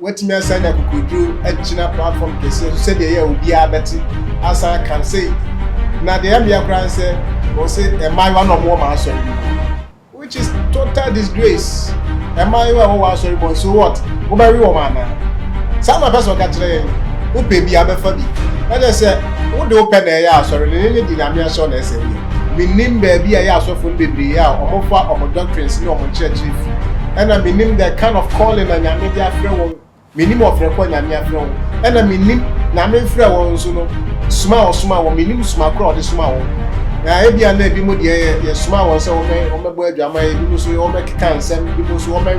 what me assign a kukudu a china platform case said the year will be a betty as I can say. Now the Ambia Grand said, or say, am I one or more master? Which is total disgrace. Am I one sorry, so what? Who marry woman? Some of us will catch them who pay be a befabi. And I said, who do open a yard, sorry, the Dynamia son as we name baby a yard so for baby, or more of a doctrines, no more church. And I mean the kind of calling and I made their friend, minimum of record and your friend. And I mean, Namin friend, small, minimum small crowd is small. Now, if you are maybe more, your small ones on my boy, you must all make cancer, you must all make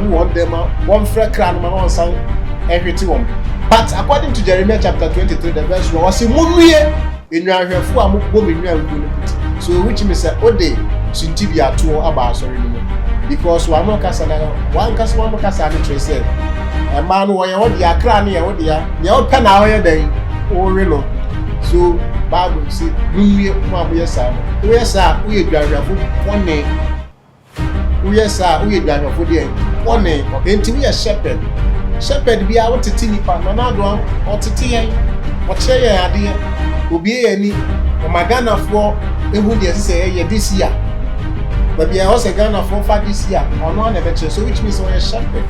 one friend crown, my own son, everything. But according to Jeremiah chapter 23, the verse was a movie in your four woman, so which means that all day, Sintibia 2 about sorry. Because one more Casana, one Casana trace said, a man who are the Akrani, or the old pen hour day, or real. So, Bible say, we are sir, we drive one name. We are sir, we drive for the one name, until we are shepherd. Shepherd be out to Tinipa, Manadron, or to Tia, or Chaya idea, will be any, or Magana for, it would say this year. But we are also Ghana for 5 this year, or no adventure, so which means we are shepherd.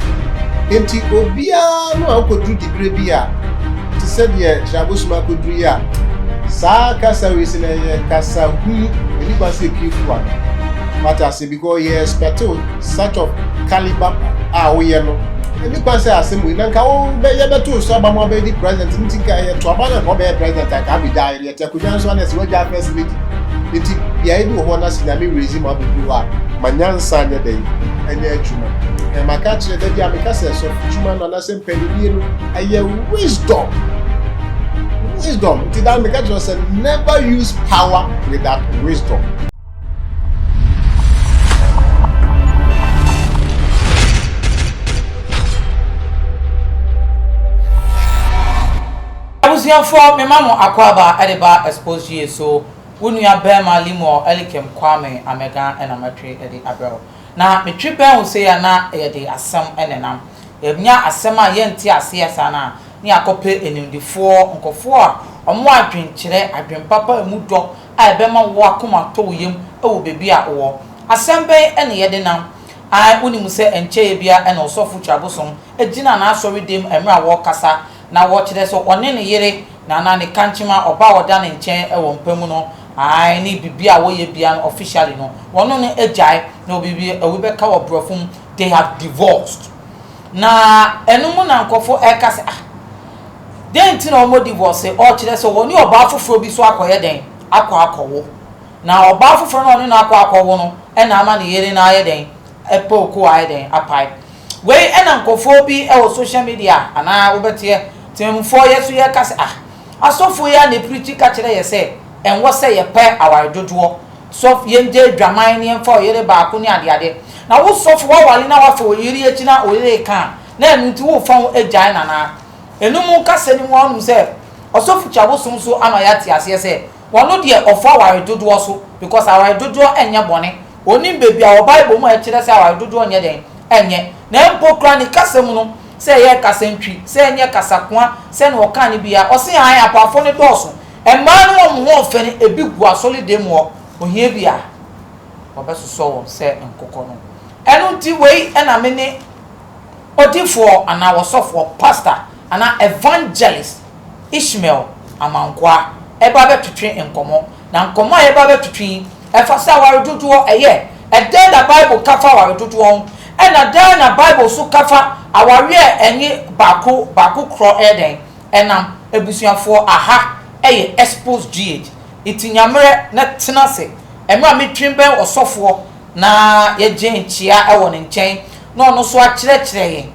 Empty Obia, no, could do the Grebia. To say, yeah, Jabusma could do ya. Sa Casa is in a Casa, and you can say keep one. But I say, because you expect such of caliber, we are no. And you can say, I say, we don't go, be able to so my baby president, and think I to a president, I can't be dying yet. I could answer as well as first lady. It is the one that's in a regime of the Dua, Manyan Sunday day, and their Juma. And my catch the Yamicas of Juma and the same penny, a year wisdom. Wisdom. Tidal Mikajo said, never use power without wisdom. I was here for my mama Aquaba Ediba Xposed so. When we are bear my limo, Elikem Kwame, American and Amatri Eddie Abel. Now, my trip will say, na Eddie as some and if near as summer yentia CSana, near copy in the 4 Uncle 4, or more drink chile, I drink papa and mood dog, I bema wakuma to him, oh baby at war. Assemble any yedinam. I only say and chabia and also for chabosom, a dinner and I saw redeem and my walk casa. Now watch this on any yere, Nana Kanchima or Bower down in chain, a one permuno. I need be away beyond officially no. One on a jai, no baby, a Rebecca or Brofum, they have divorced. Na enomo na nkofo eka se den ti na omo divorce o kire so woni oba foforo bi so akoye den akowo na oba foforo no na akowo no e na ama ne yere na aye den epoku aye den apai we e na nkofo bi e wo social media ana obetie temfo yeso ye ka se asofo ya ne preach ka kire ye se en wo se ye pe aware dodo so ye nje dwaman ne enfo yere ba ko ne ade na wo sofo wo wale na wa fe yiri echi na oyire kan na enu ti wo fon ejai na enum ka se ni wonu se osofo chabo so ama ya ti ase se wono de ofo aware dodo so because aware dodo enye bone oni bebi a Bible mu e kire se aware dodo onye den enye na empokra ni kasem no se ye kasentwi se enye kasakoa se na oka ni bia o se an apafo ne doso emma no mo ho fe ni ebi gu asole dem wo ohie bia obeso so se nkokọ no enu ti wei na me ne odifo ana wosofo pastor ana evangelist Ishmael amankwa eba betwetwe enkomo na nkomo eba betwetwe efasa waredodo eye eden da Bible kafa waredodo na dan na Bible so kafa aware enye bako kro eden enam ebusuafo aha eye Xposed GH itinyamre na tenase emra metwemben osofo na ye genchia e won nchen no so a kire yen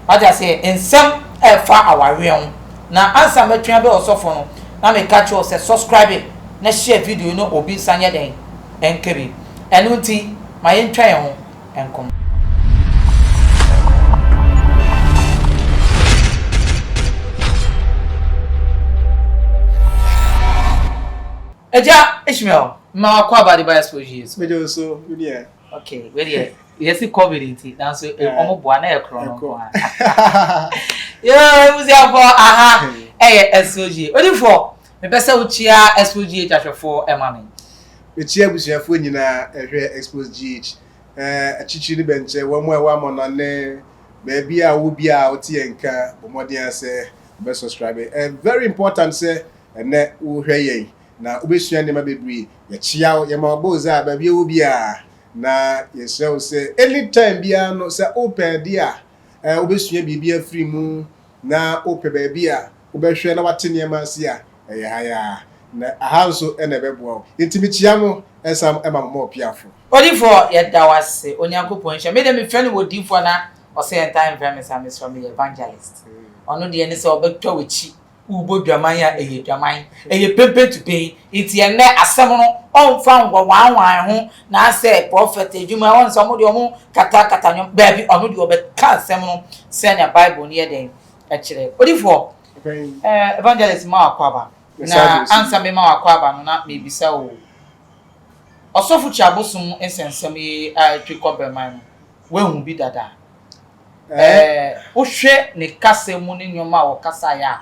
aja say ensem e fa aware na answer metwembe osofo no na me catch you say subscribe na share video no obi sanye den enkebi enu nti ma ye ntwa yen ho enkom Eja Ishmael ma kwa ba the Xposed Mejo so, yeah. Okay, where Yes, COVID inti. Now so omo boa na ekro no. Yo, muzi afọ aha. SOG. Odi for me pese uchia SOG atwafo ema me. Uchia busuafo nyina ehwe Xposed GH. Achichi ni benche wo mo e wa mo na ne baby a wo bia o tie nka omodin ase be subscribe. Very important say ene wo hwe yen na obesua ne ma bebre ye chia ye ma boza baby wo bia na yesrew say anytime bia no say open dia obesua bibia free mu na open baby a obehwe na wate ne ma se a haya na ahanso ene beboa intimi chia mo esam ema mo piafo Div0rce Div0rce onyankopon hye me dem me friend wo Div0rce na o say time friend me from evangelist ono de ne say obetwa wechi ubodwaman ya dwaman pepe to pay iti ene asem no onfa ngwa wan ho na say prophet edwuma won so mo de omo kata nyom baby ono de obeka asem no say na bible ne den e kire Div0rce evangelist ma akwaba na answer me ma akwaba no na me bisa o osofu chiabosum ensensem yi twikobe man we hu bi dada wo hwe ne kasa mu ne nyoma wo kasa ya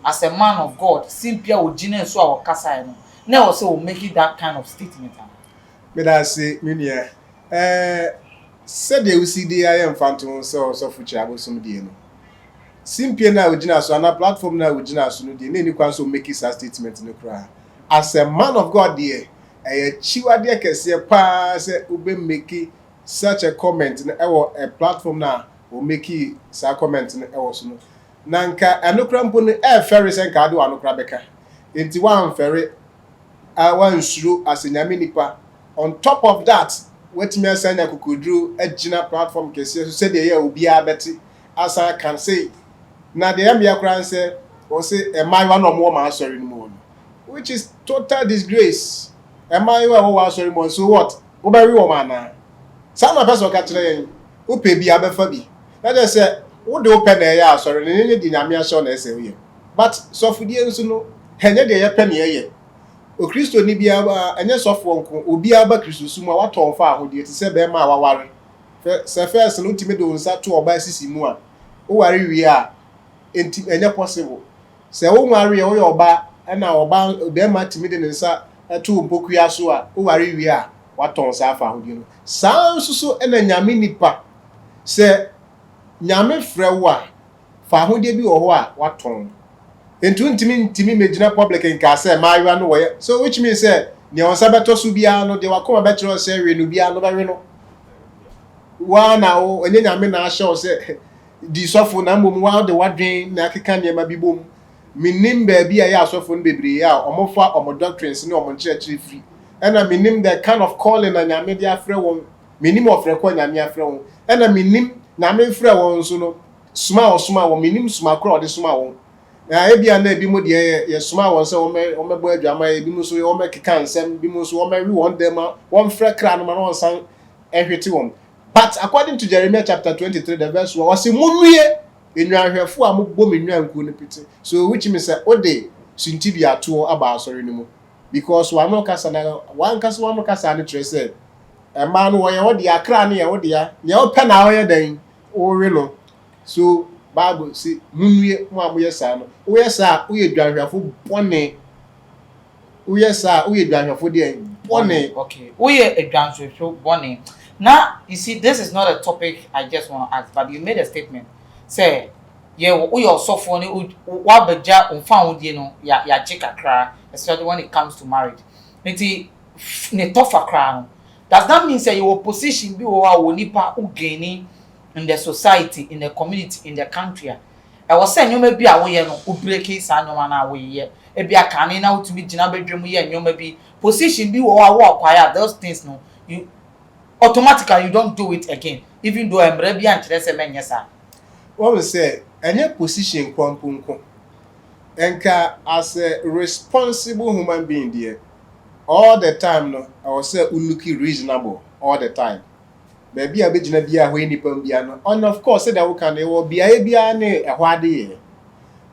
as a man of God simpia ogina so a wo kasa ya no na wo say wo make that kind of statement me da say minia said you see the I am phantom so osofu chiabosum die no simpia na ogina so na platform na ogina so no die na ni kwan so make that statement no kra as a man of God die chiwade kese pa se ube make such a comment na ewo a platform na o make sa comment na ewo so no nanka anokra mpo ne F00lishness nka ade anokra beka enti wan fere wan suru asenyame nipa on top of that wetimi asanya kokodru agina platform kese so se de ye obi abeti asa can say na de am yakran say o say emaiwa no mo ma sorry no mo which is total disgrace. Am I wa sorry mo so what? Wo be wi wo ma na. Sa na person ka kire yen. Wo pe bi abefa bi. Na just say wo de open na ya sorry ne di nyame asho na ese wo. But sofudie nso no henye de ye pe ne ye. O Kristo ni bia enye sofo nko obi aba Kristo sumu a wato mfa ahode ti se be ma awaware. Se first no timi de onsa to oba sisi mu a. Wo ware wi a enti enye possible. Se wo nware ye wo ye oba na oba be ma timi de nsa etu mpokuya so a o ware wi a waton sa afa hodi no san susu ena nyame nipa se nyame frɛ wo a fa hodi bi wo ho a waton entu ntimi megina public nka se maayiwa no wo so which means say ne on sabeto so bia no de wakoma betro se we no bia no bawe no wa na o enye nyame na ahye se di sofo na mbom wa de wadwen na akeka ne ma bibom minim baby ya asofo no bebre ya omofa omo doctrines ne omo church free ena minim the kind of calling na nyame dia frɛ won minim ofrɛ kwa nyame afrɛ won ena minim na me frɛ won so no suma won minim suma kra de suma won na ebia na ebi mo de ye suma won se o mebo adwama ebi mo so o mekeka nsɛm bi mo so o mewi won dem won frɛ kra no ma no san ehwete won but according to Jeremiah chapter 23 the verse 1 was munue enwanhwefo a mobbo menwanku no pete so which means say ode suntibi ato aba asori no mu because one no kasa na one kasa ne tre say e ma no wo ye ode akra ne ye ode ya ne o pe na wo ye dan o we no so Bible say munue mo amoye sa no wo ye sa wo ye dwanhwefo bone wo ye sa wo ye dwanhwefo de bone okay wo ye dwanhwefo bone now you see this is not a topic I just want to ask but you made a statement say ye wo your sofo ni wa beja unfa wodie no ya chikakra especially when it comes to marriage nti ne tofa kra no does that mean say your position bi wo a wonipa ugeni in the society in the community in the country I was saying nyoma bi a wo ye no o break sa nyoma na wo ye e bi aka ne na wotumi gina bedwem ye nyoma bi position bi wo a wo acquire those things no you automatically you don't do it again even though emre bi ankyere se menye sa what we say any position kwampunko enka as a responsible human being there all the time no I will say looking reasonable all the time baby abegina bia ho nipa bia no and of course say that we can e wo bia bia ne ehwo ade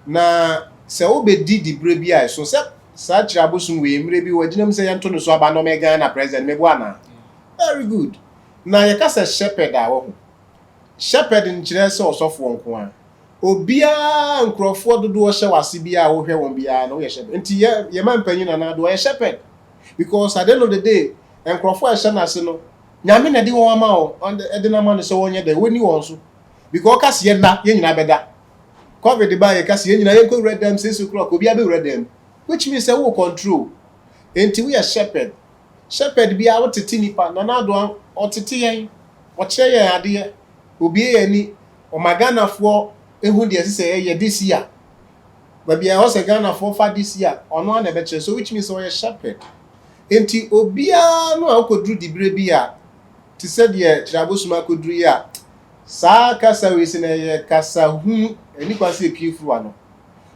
na se wo be di bre bia so se sa chirabosun we mre bi wagina mse yanto no so aba no mega na president mebo ana very good na yɛka sɛ shepherd a wɔ ho shepherd nkyerɛ sɛ ɔsɔfoɔ nko a obiara nkurɔfoɔ dodoɔ hyɛ wase bi a wohwɛ wɔn biara na woyɛ shepherd nti yɛ man panyin na do ɔyɛ shepherd because at the end of the day nkurɔfoɔ a ɛhyɛ n'ase no nyame na de wɔn ama wɔn ɛde n'ama no sɛ wɔnyɛ dɛ wɔni wɔn so because ɔka se yɛn na yɛn nyinaa bɛda covid ba yɛka se yɛn nyinaa yɛn kɔ wura dɛm 6 o'clock obiara bɛ wura dɛm which means sɛ wo control nti woyɛ shepherd bi a wotete nipa na do ɔtete yɛn ɔkyerɛ yɛn adeɛ obie yɛn ni ɔmaganafoɔ ehu deɛ sɛ yɛ this year baabi a ɔsɛ Ghanafoɔ fa this year ɔno na ɛbɛkyerɛ so which means ɔyɛ shepherd enti obiara no a ɔkɔduru dibire bi a te sɛ deɛ kyerɛabosoma kɔduru yi a saa kasa wei sɛ na yɛ kasa hu ani kwa sɛ pie furu ano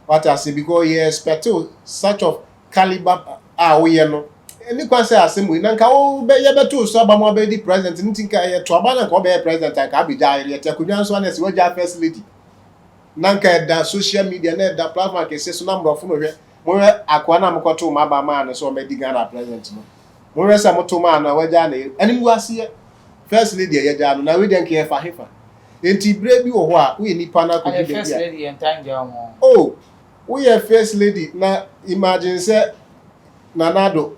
what I say because you expect such of caliber a woyɛ no ani kwa sɛ asɛm wei na nka wo bɛyɛ bɛto so aba mo abɛdi president nti nka yɛ to aba na nka ɔbɛyɛ president a ka abɛgya yɛ te akonnwa nso anɛsɛ wɔgya first lady na nka ɛda social media na ɛda platform kɛse so na mmorɔfo no hwɛ mohwɛ akoa na mokɔto ma ba ma no so ɔmɛdi Ghana president no mohwɛ sɛ moto ma na wɔgya na anim waseɛ first lady yɛgya no na we den kɛ fa hefa enti bre bi wɔ hɔ a woyɛ nipa na kɔdi de first lady entangya mo oh woyɛ first lady na imagine sɛ nanado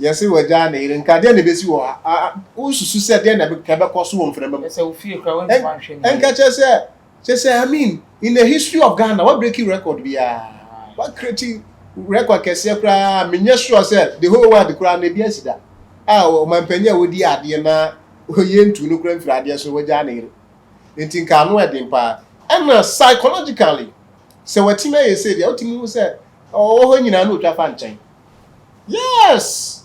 yɛsɛ wɔgya na yere nka deɛ na bɛsi wɔ ha wosusu sɛ deɛ na bɛkɔ so wɔ mframa mu sɛ wo fie kra wɔn tuma hwɛ ni enka kyɛ sɛ I mean in the history of Ghana what breaking record biya what creating record kɛseɛ kra menyɛ sure sɛ the whole world kra na bi asida o mampanya wodi ade na oyɛ ntu no kra mfiri ade so wɔgya na yere enti nka no ɛden pa ɛna psychologically sɛ watime yɛ sɛ deɛ wotimi hu sɛ ɔwɔ nyina no otwa fa nkyɛn yes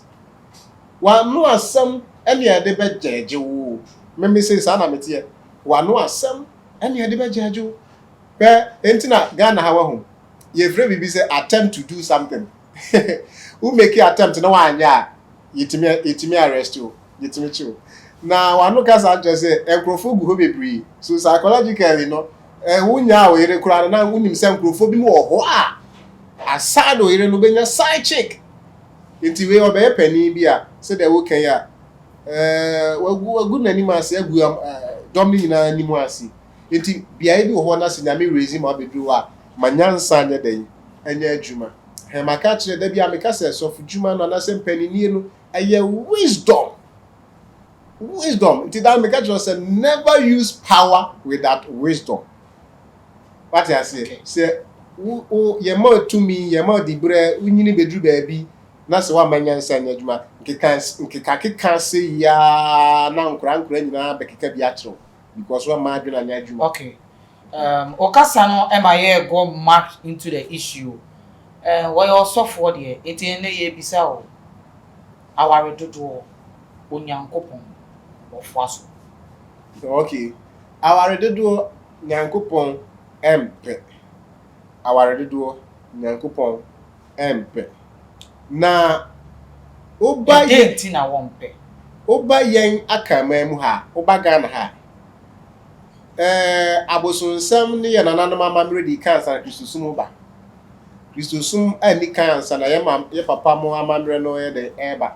wa no asɛm ɛne ɛde bɛgyeegye wo meme sɛ saa na meteɛ wa no asɛm ɛne ɛde bɛgyeegye wo pɛ enti na Ghana ha wahu yɛfrɛ bibi sɛ attempt to do something who make attempt na wanyɛ a yɛtimi arrest you yɛtimi chill na wano kasa kyerɛ sɛ nkurɔfoɔ gu hɔ bebree so psychologically no wonya a wɔyere koraa na wonim sɛ nkurɔfoɔ bi mu wɔ hɔ a aside wɔyere no bɛnya side chick nti wei ɔbɛyɛ panin bi a sɛdeɛ wokan a wagu n'anim ase agu dɔm no nyinaa anim ase nti biae bi wɔ hɔ na sɛ nyame rezi ma ɔbɛduru a ma nyansa nyɛ dɛn ɛnyɛ adwuma hɛmaka kyerɛ da bi a meka sɛ sɔfo dwuma no anasɛ mpaninnie no ɛyɛ wisdom nti da meka kyerɛ sɛ never use power without wisdom what I say sɛ yɛma tumi yɛma dibrɛ wonyini bɛduru baabi na sɛ wama nyansa nyɛ adwuma nkeka sɛ ya na nkora nyinaa bɛkeka bi akyerɛw because wama adwena nyɛ adwuma okay okasa no ema ye go much into the issue why osofo de etin na ye bisa o aware dodo onyankopon ofuaso okay aware dodo nyankopon empe aware dodo nyankopon empe na oba ye ti na wonpe oba yen akama mu ha oba Ghana ha abosonsam ne yanananom amamre di kansa Kristosum ba Kristosum ani kansa na ye papa mo amamre no ye de eba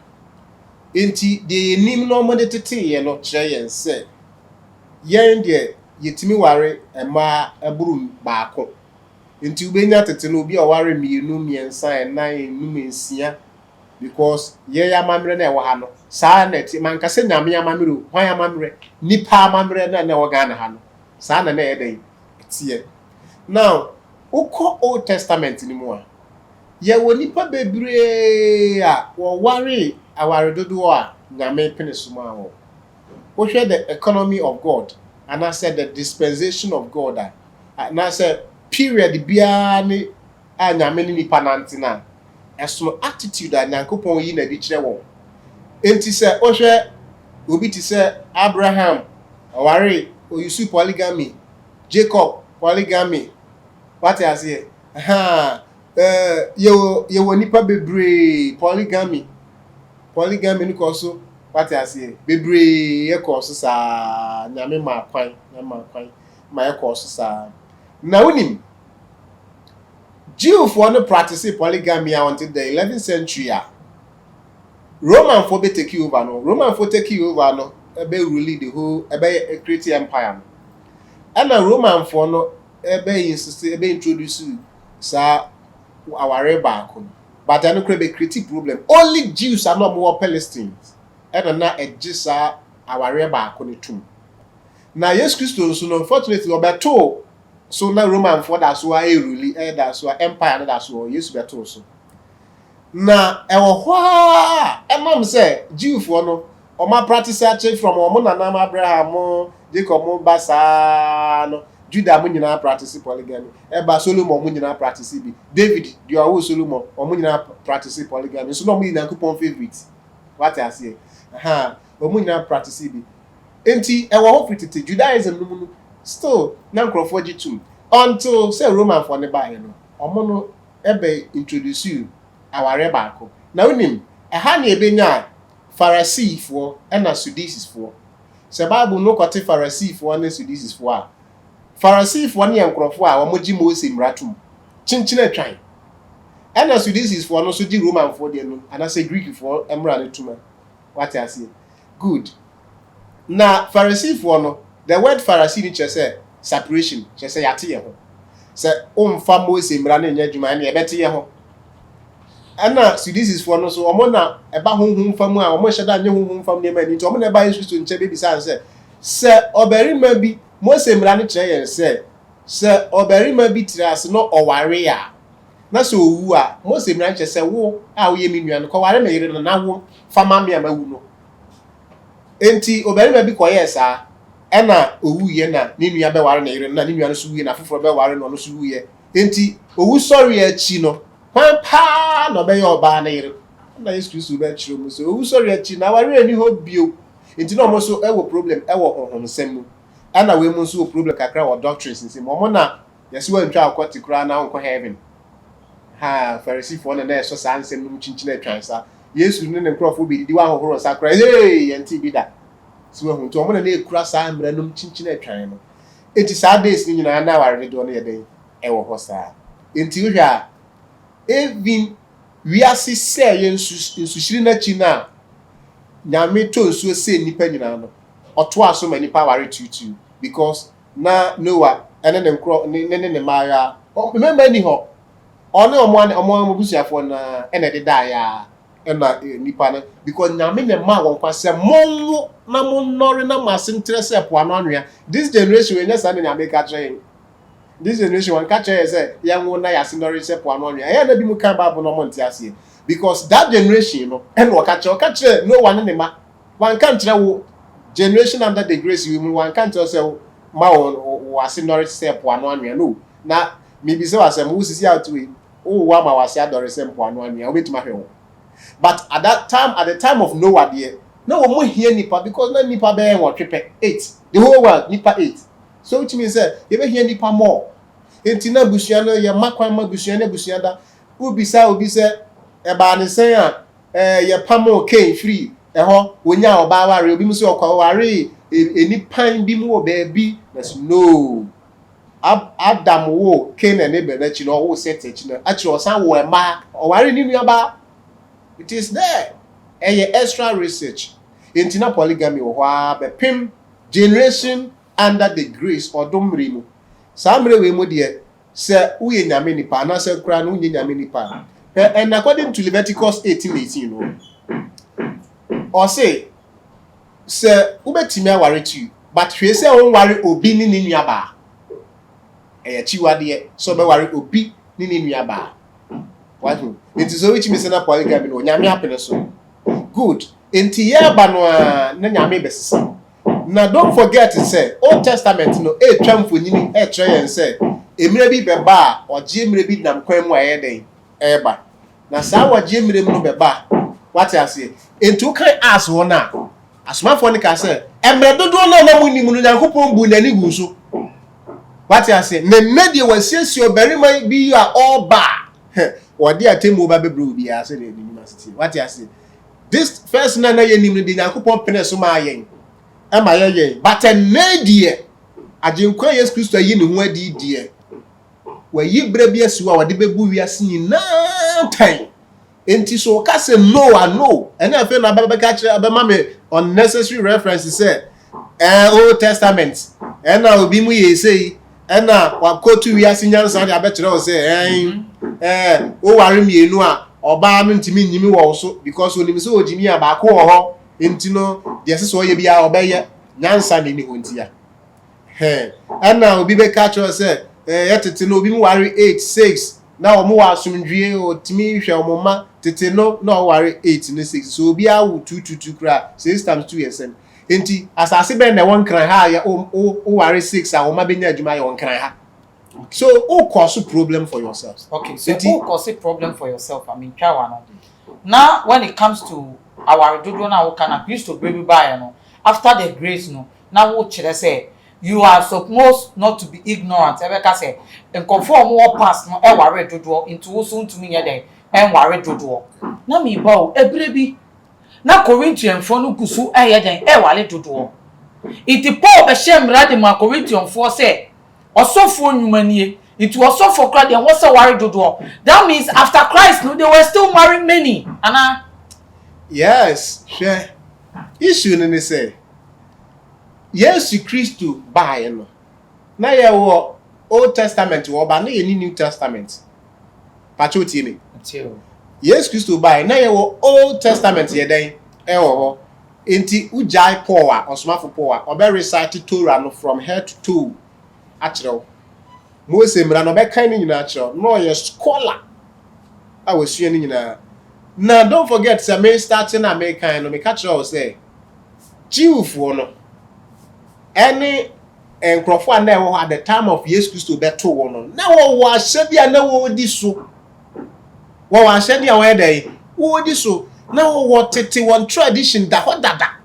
enti de nim no mo de tete ye no kire yen se yen de yetimi ware ema eburu baako enti ubenya tete no obi oware mienu miensa enan enum ensia because ye amamre na e wo ha no saa na ti man kase nyame amamre o hwan amamre nipa amamre na wo Ghana ha no saa na ɛdɛn tie now ukọ Old Testament ni mu a ye wo nipa bebree a wo ware aware dodo a nyame pene suma wo wo hwɛ the economy of God and I said the dispensation of God and I said period bia ne a nyame ni nipa nantina ɛso attitude a nyankopɔn yi na di kyerɛ wo enti sɛ wo hwɛ obi ti sɛ Abraham aware use polygamy, Jacob polygamy. What I say? You nipa bebre polygamy ni koso. What I say? Bebre ye koso sa nyame ma kwan ma ye koso sa. Na unim Jew for no practice polygamy until the 11th century. Roman for be take over no. Roman for take over no. rule the whole create empire. And a Roman for no insist introduce sa our back. But I don't create a critique problem. Only Jews are not more Palestinians. And not a just our back on the tomb. Now yes Christians so unfortunately about two so now Roman for that's why really that's why empire that's why yes better so. Na ehwa emam say Jew for no o ma practice church from o mo nana Abraham Jacob mo basa no Judah mo nyina practice polygamy eba Solomon mo nyina practice bi David the owo Solomon o mo nyina practice polygamy so no mo nyina kupon favorite what I say o mo nyina practice bi enti ehwa ho fitete Judaism no still na nkrofo G2 until say Roman for ne ba no o mo no ebe introduce you our back. Now him ha na ebenya Pharisee for and Sadducees for. Se Bible no kwate Pharisee for and Sadducees for. Pharisee for ne enkrofo a omoji Mose mratum. Chinchine atwan. And Sadducees for no so di Roman for de no and say Greek for emra ne tuma. What I say? Good. Na Pharisee for no the word Pharisee ni say separation, say yate ye ho. Se omfa Mose mra ne nya dwuma ne ebete ye ho. Ana Sadducees for no so omo na eba honhom fam a omo hyeda anye honhom fam ne ma ni to omo na eba Yesu Kristo nche be bisa se obarima bi Mose mra ne kire yen se obarima bi tiras no oware a na so owu a Mose mra nche se wo a wo ye mi nua no ko ware me yire no na wo fama me amawu no enti obarima bi koye sa ena owu ye na ne nua be ware na yire na ne nua no so wu na foforo be ware no so wu ye enti owu sorry achi no Pampa no be your ba na yire. Na Yesu Kristo be chiro mu so owu sorry achi na ware ani ho bio. Enti no mo so e wo problem e wo honhomsem mu. Ana we mu so problem kakra wo doctrines nsi mo na yesi wa ntwa akwati kura na onko heaven. Ha Pharisee for na so sa ansem mu chinchina atwansa. Yesu ne ne nkrofo be didi wa hohoro sakra. Hey enti bi da. So we hunto mo na ekura sa mra no chinchina atwan no. Enti sa days ni nyina na ware do no ye den e wo ho sa. Enti wo hwa even we are say yensushiri na chi na nyame to nsuo say nipa nyina no oto aso ma nipa ware tutu because na Noah ene ne nkro ne maya remember ni ho one omo busuafo na ene de da ya ena nipa na because nyame ne ma won kwase monwo na monnore na masentre se po anu anua this generation we nyasa na nyame ka train. This generation one catch say young one na yasinori se po anu ya na bi mu kan Bible no monte ase because that generation no and catch no one ne ma one can tell wo generation under the grace you one can tell say ma wo asinori se po anu ya no na me bi say asem wo sisi out we wo wa ma wase adore se po anu ya obetuma hwe wo but at the time of Noah there no wo hia nipa because na nipa be en wo twepe 8 the whole world nipa 8 so which means you be hear nipa more enti na busua no ye makwan ma busua na busua da obi say e ba ne sen a ye pamo ken free ho wonya oba ware obi mu se okwa ware enipan bi mu oba that's no Adam wo ken ene be na chi no wo set chi na a chi osan wo ema o ware ni nua ba it is there extra research enti na polygamy wo ha be pim generation under the grace or domre mu samre we mu de se uye nyame nipa na se kura no unye nyame nipa and according to Leviticus 18:18 no or say ubetimi aware tu but hwe se won ware obi ni nua ba chiwade so be ware obi ni nua ba what it is so which means na polygamy no nyame apene so good enti ye ba no na nyame besisa. Now don't forget to say Old Testament no twam fonini try yen say emire bi beba o je emire bi nam kwan mu aye den eba na sa wa je emire mu no beba what I say entu kan as wona asomafo ne ka say emire dodo na mu ni mu no Yankopon bu nani gu so what I say ne de wasiesie obarima bi a all ba o de atemu ba bebru bi a say the university what I say this first na ye nim no de Yankopon pene so ma ayen ama ye but enedie agenkwa Yesu Kristo ayi ne ho adi die wa yi bra bi asiwa wa de bebu wiase nyina tan enti so ka say no and no and I feel na be catch abema me unnecessary references say Old Testament and na obi mu ye say and na wa kotu wi asinyansa de abekere o say o ware mienu a oba no ntimi nyimi wo so because onimi so ojimi abako wo ho enti no de se so ye bia obeye nyansa ni hontia and na obi be catch o say yetete no obi mu ware 8 6 na omo wa asumdwie o timi hwe omo ma tete no na o ware 8 ne 6 so obi awu 2 kra 6 times 2 is enti asase be na won kran ha ya o ware 6 a o ma benya adwuma ya won kran ha so o cause problem for yourselves. Okay, so o cause problem for yourself. I mean, now when it comes to our dodo na we can used to baby buy no after the grace no now what should I say you are supposed not to be ignorant. Ebeka say and conform more past no e ware dodo into soon to me there and ware dodo na me bow ebrebi na Corinthian for no kusu e den e wale dodo iti Paul be shem rade ma Corinthian for say osofo nyumanie it was so for Christ and what's a worry dodo that means after Christ no they were still marrying many Anna yes sure issue ni say yes Christ buy no na ye wo Old Testament wo ba na ye New Testament pacho tie me yes Christ buy na ye wo Old Testament ye den e wo ho enti ujai Paul a osomafo Paul a obe recite Torah no from head to toe achiro Mose mra no be kan ni nyina achiro no ye scholar a wasua ni nyina na don't forget say me starting American no me catch you say Jewfo no any enkrofo na e at the time of Jesus Christ beto wo no na wo ahye na wo di so wo ahye dia wo dey wo di so na wo tete one tradition da ho dada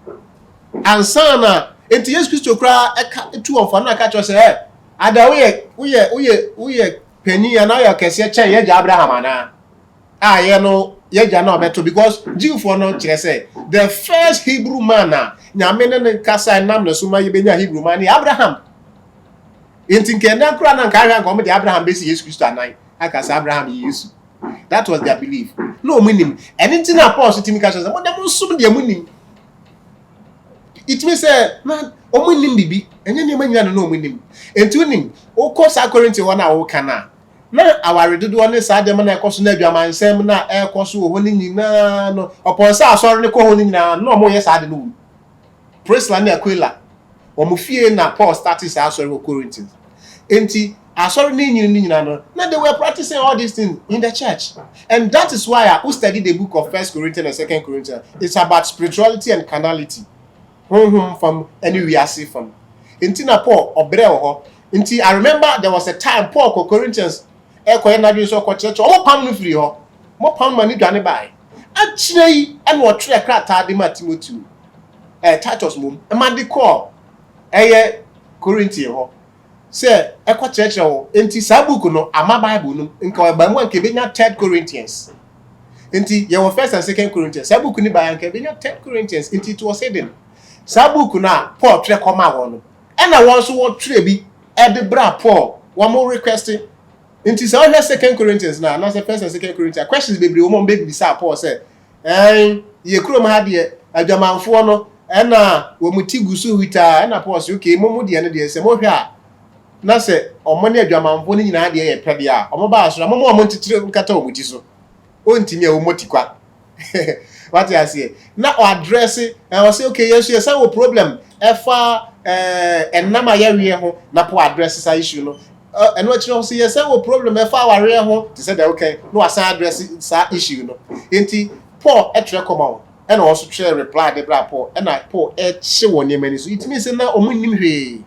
ansa na enti Jesus Christ kra etu of na catch you say ada we penny na ya kese chen ye Abraham ana ye no ye ja na beto because Jewfo no kire say the first Hebrew man na nyame ne kasa nam na suma ye benya Hebrew man ni Abraham enti nkenda kra na nka hwa nko de Abraham besi Jesus Christ anan aka say Abraham yesu that was their belief no minim enti na Paul so timi kasa say mo dem sum de munim it means say man omunim bibi enye ne manyina no omunim enti unim o course Corinthians one na wo kana na aware dodo ne sa dem na ekoso na aduamansem na ekoso wo ni nyina no upon sa asori ne ko ho ni nyina no mo ye sa de no Priscilla na Aquila o mo fie na Paul started sa asori wo Corinthians enti asori ni nyina no na they were practicing all these things in the church and that is why I study the book of 1 Corinthians and 2 Corinthians it's about spirituality and carnality from anywhere see from enti na Paul obre ho enti I remember there was a time Paul ko Corinthians e na dwe so ko church o pam no free ho mo pam mani dwane bai a kire yi e no tre krata de ma Timothy Titus mum e ma de call eye Corinthians ho say e ko church ho enti sa book no ama Bible no nka ba mu anke benya 3 Corinthians enti ye wo 1st and 2nd Corinthians sa book ni ba anke benya 3 Corinthians enti it was hidden sa book na Paul tre koma ho no e na won so wo tre bi e de bra Paul one more requesting into so 2 Corinthians now not 1st and 2nd Corinthians questions bebre o mo be bisa Paul say ye krom ha de adwamanfo no na wo muti gusu hita na Paul say okay mo mu de ne de say mo hwe a na say o mo ne adwamanfo ni nyina de ye pede a o mo ba asura mo mo ntitire nkata o muti so o ntimi e o motikwa what you say na o address and say okay yes yes say wo problem efa enama ya wie ho na Paul address sa issue no and what you say yes wo problem e fa ware ho to say that okay no asa address sa issue no enti Paul etre come on and also share reply the bra Paul and I Paul e che woni mani so it means na omunim hwe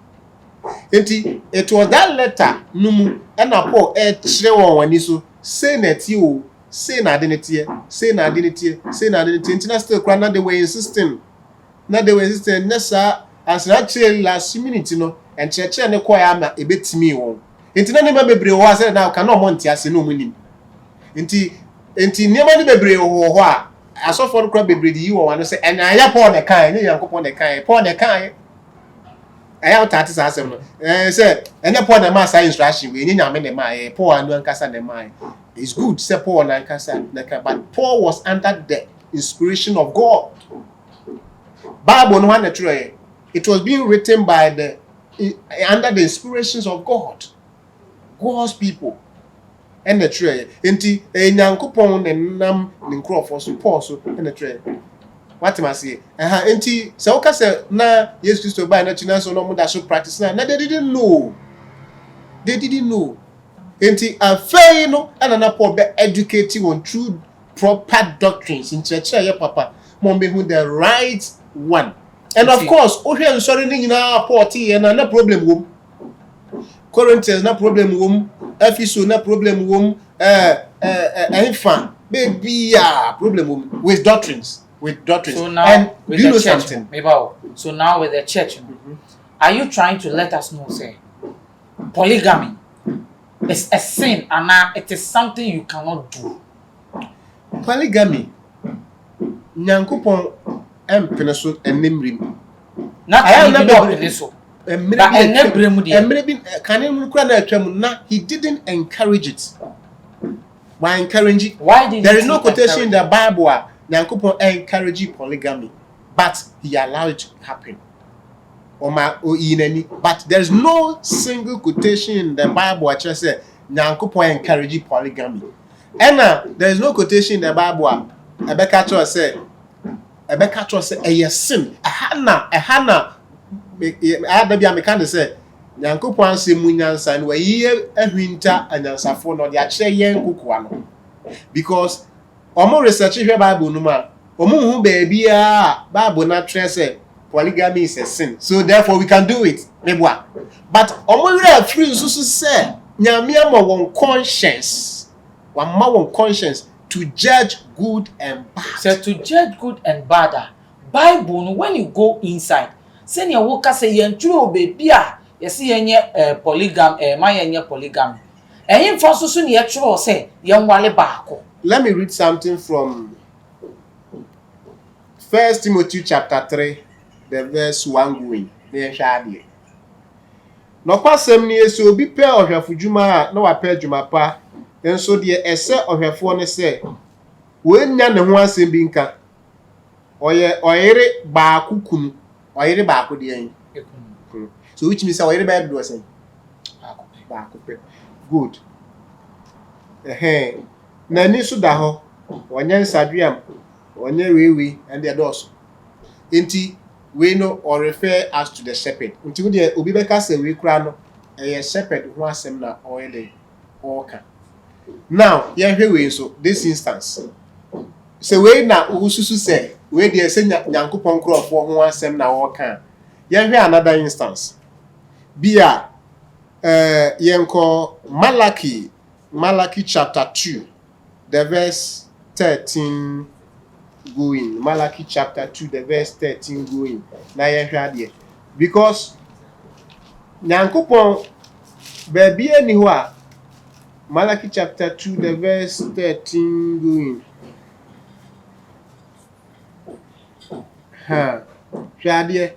enti it was that letter numu and Paul e che woni so say na ti o say na identity say na identity say na identity enti na still na they were insisting nessa as actually last minute no and church ne koya ama ebetimi won enti na nema bebre ho ase na ka no mo ntia se no munim enti nema ne bebre ho a asofo no kra bebre di won wan say enya ya Paul ne kan ne Yankopon ne kan Paul ne kan aya utati sa asem no say enya Paul ne ma sa instruction we enya nyame ne ma Paul anu ankasa ne ma It's good, say Paul and but Paul was under the inspiration of God. Bible no one it was being written by under the inspirations of God. God's people. And the tray. Enti Nyankopon nam nkrofo so Paul so and the tray. What am I say? Enti se oka se na Jesus Christ by na china so no mo da so practice na they didn't know. They didn't know. Enti afei no na Paul be educating on true proper doctrines in church papa mo be who the right one. And of course, ohwe sorry ni nyina Paul ti na problem wom. Corinthians na problem wom, Ephesus na problem wom, baby problem wom with doctrines. So now and with do you know the church, something? So now with the church, are you trying to let us know say polygamy is a sin and it is something you cannot do? Polygamy Nyankopon empeneso enemrim. Na I am not so. He didn't encourage it. Why encourage it? Why did there is no quotation in the Bible Nyankopon encourage polygamy, but he allowed it to happen. But there is no single quotation in the Bible that says Nyankopon encourage polygamy. And there is no quotation in the Bible Ebeka say a sin. A Hannah I be am say Nyankopon se munyansa no we ahwinta anyansafo no de akire yen kokua no because omo research hwe Bible no ma omo hu baby Bible na tre say polygamy is a sin, so therefore we can do it mebwa. But omo re free so say nyame ama won conscience to judge good and bad. So to judge good and bad, Bible when you go inside say your worker say yen true baby you see yenye polygamy ma yenye polygamy and him for so ne true say yen wale baako. Let me read something from 1 Timothy chapter 3 the verse 1 going na hwade no kwasem ne eso obi pe ohwafudwuma na wa pe adwuma pa enso de ese ohwafo ne se wenya ne ho asem bi nka oyere baako kunu oyere baako de yen so which means oyere ba do say baako pe good na ni so da ho onye nsadwam onye wewe and the doors enti we know or refer us to the shepherd enti we dey obi beka say we kura no shepherd ho asem na oyele oka. Now here we so this instance say we na ususu say we dey say Nyankopon krofo ho asem na oka. Here another instance bia yenko Malachi chapter 2 the verse 13 going. Malachi chapter 2 the verse 13 going. Na yenhwade because Nyankopon baby ani ho a Malachi chapter 2 the verse 13 going. Hwade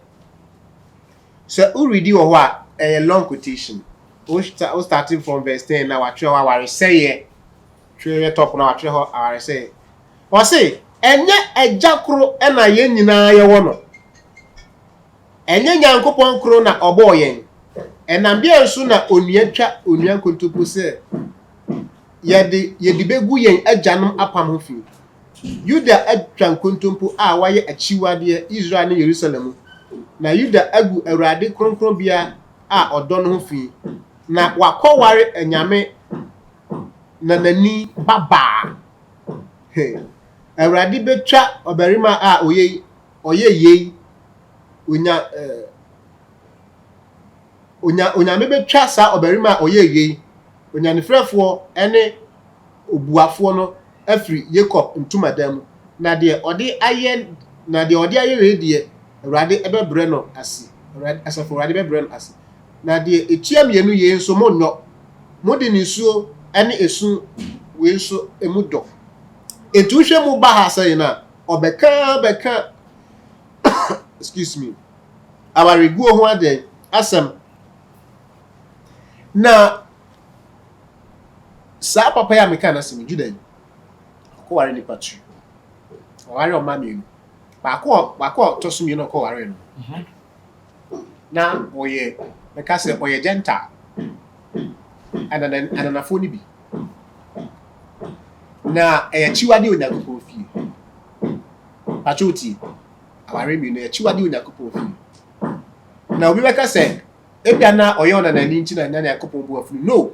so we read o a long quotation. We starting from verse 10 now what we say here top now what we say. O say enye ejakro e na ye nyina ye wo no. Enye Nyankopon kro na obo yen. Enam bia nso na onua kontopo se ye begu yen ajanum apam ho fi. Yuda atwan kontompo a waye achiwade Israel ne Jerusalem. Na Yuda agu Awurade kronkron bia a odo no ho fi. Na wakọware anyame na nani baba. Awurade betwa obarima a oye yei onya me betwa sa obarima a oye yei onya ne frefo ene obuafo no afiri Jacob ntumadam na de ode aye de Awurade ebebre no ase Awurade asafo Awurade bebre no ase na de etiam yenu ye nso monno mode ni suo ene esu we nso emudo etu hwe mu ba ha say na obeka excuse me awaregu ho ade asem na sa papa ya meka na simi juda ko ware ni patu ware o mami ba ko to sumi no ko ware no na oye meka se oye genta anana fo ni bi na chiwade onyakopo fie pachuti aware mi no chiwade onyakopo fie na obi meka se ebia na oye onana ni nti na nyakopo bu afu no.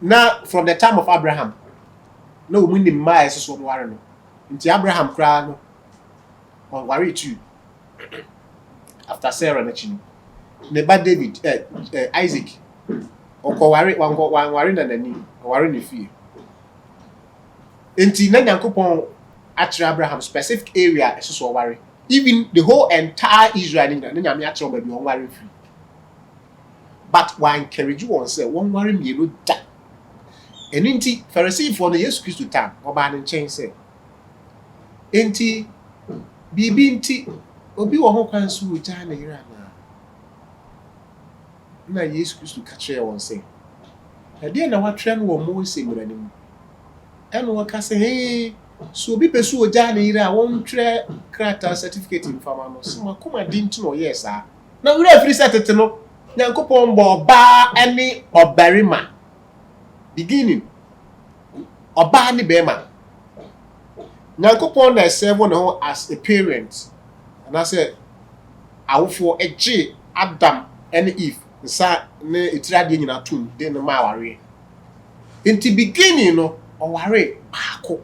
Now, from the time of Abraham, no winning my so worry no. Until Abraham cried no, or worry too. After Sarah na chini. Neba David, Isaac, or worry one worry na nani, or worry ni fear. Until na Yankopon at Abraham specific area so worry. Even the whole entire Israel in the Nyame actually be worry free. But why encourage you on say one worry me no that. And inti Pharisee for the Jesus Christ time oba ne nchen say inti bibi inti obi wo ho kwan so ja na yira na Jesus Christ ka kire won say e de na watwe no wo Mose muranim eno wo ka say hey so obi pesu o ja na yira won twe character certificate in fama no so makoma din to no yes ah na wura free set no Nyankopon bo ba ene obarima beginning oba ni bema Nyankopon na serve no as a parent and I said awofo eje Adam and Eve nsa ne etirade nyina tum de no ma ware inti beginning no oware paako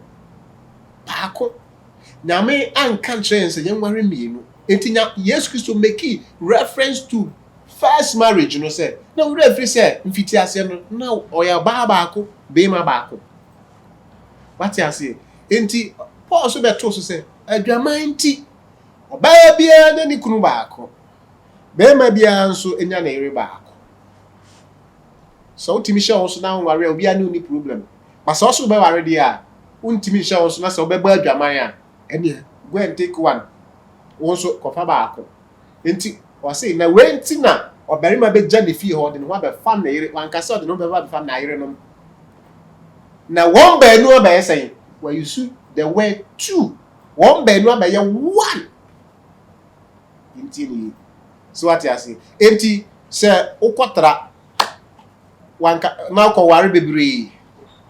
nyame anka nche yen ware mienu inti nya Jesus Christ make reference to first marriage no say na we refer say mfiti ase no na oya baako be ma baako what you say enti Paul so beto so say adwaman ti obaa bia na ni kunu baako be ma bia nso enya na ere baako so ultimi show so na ware obi ani ni problem but so so be ware dia ultimi show so na so be ba adwaman a ene go and take one wonso kofa baako enti o say na wenti na obarima be jane fie ho de no ba fam na yire wankasa de no ba fam na yire no na one ba no ba say where you see the word two one ba no ba ye one intini so what you say enti say okotra wanka na ko ware bebre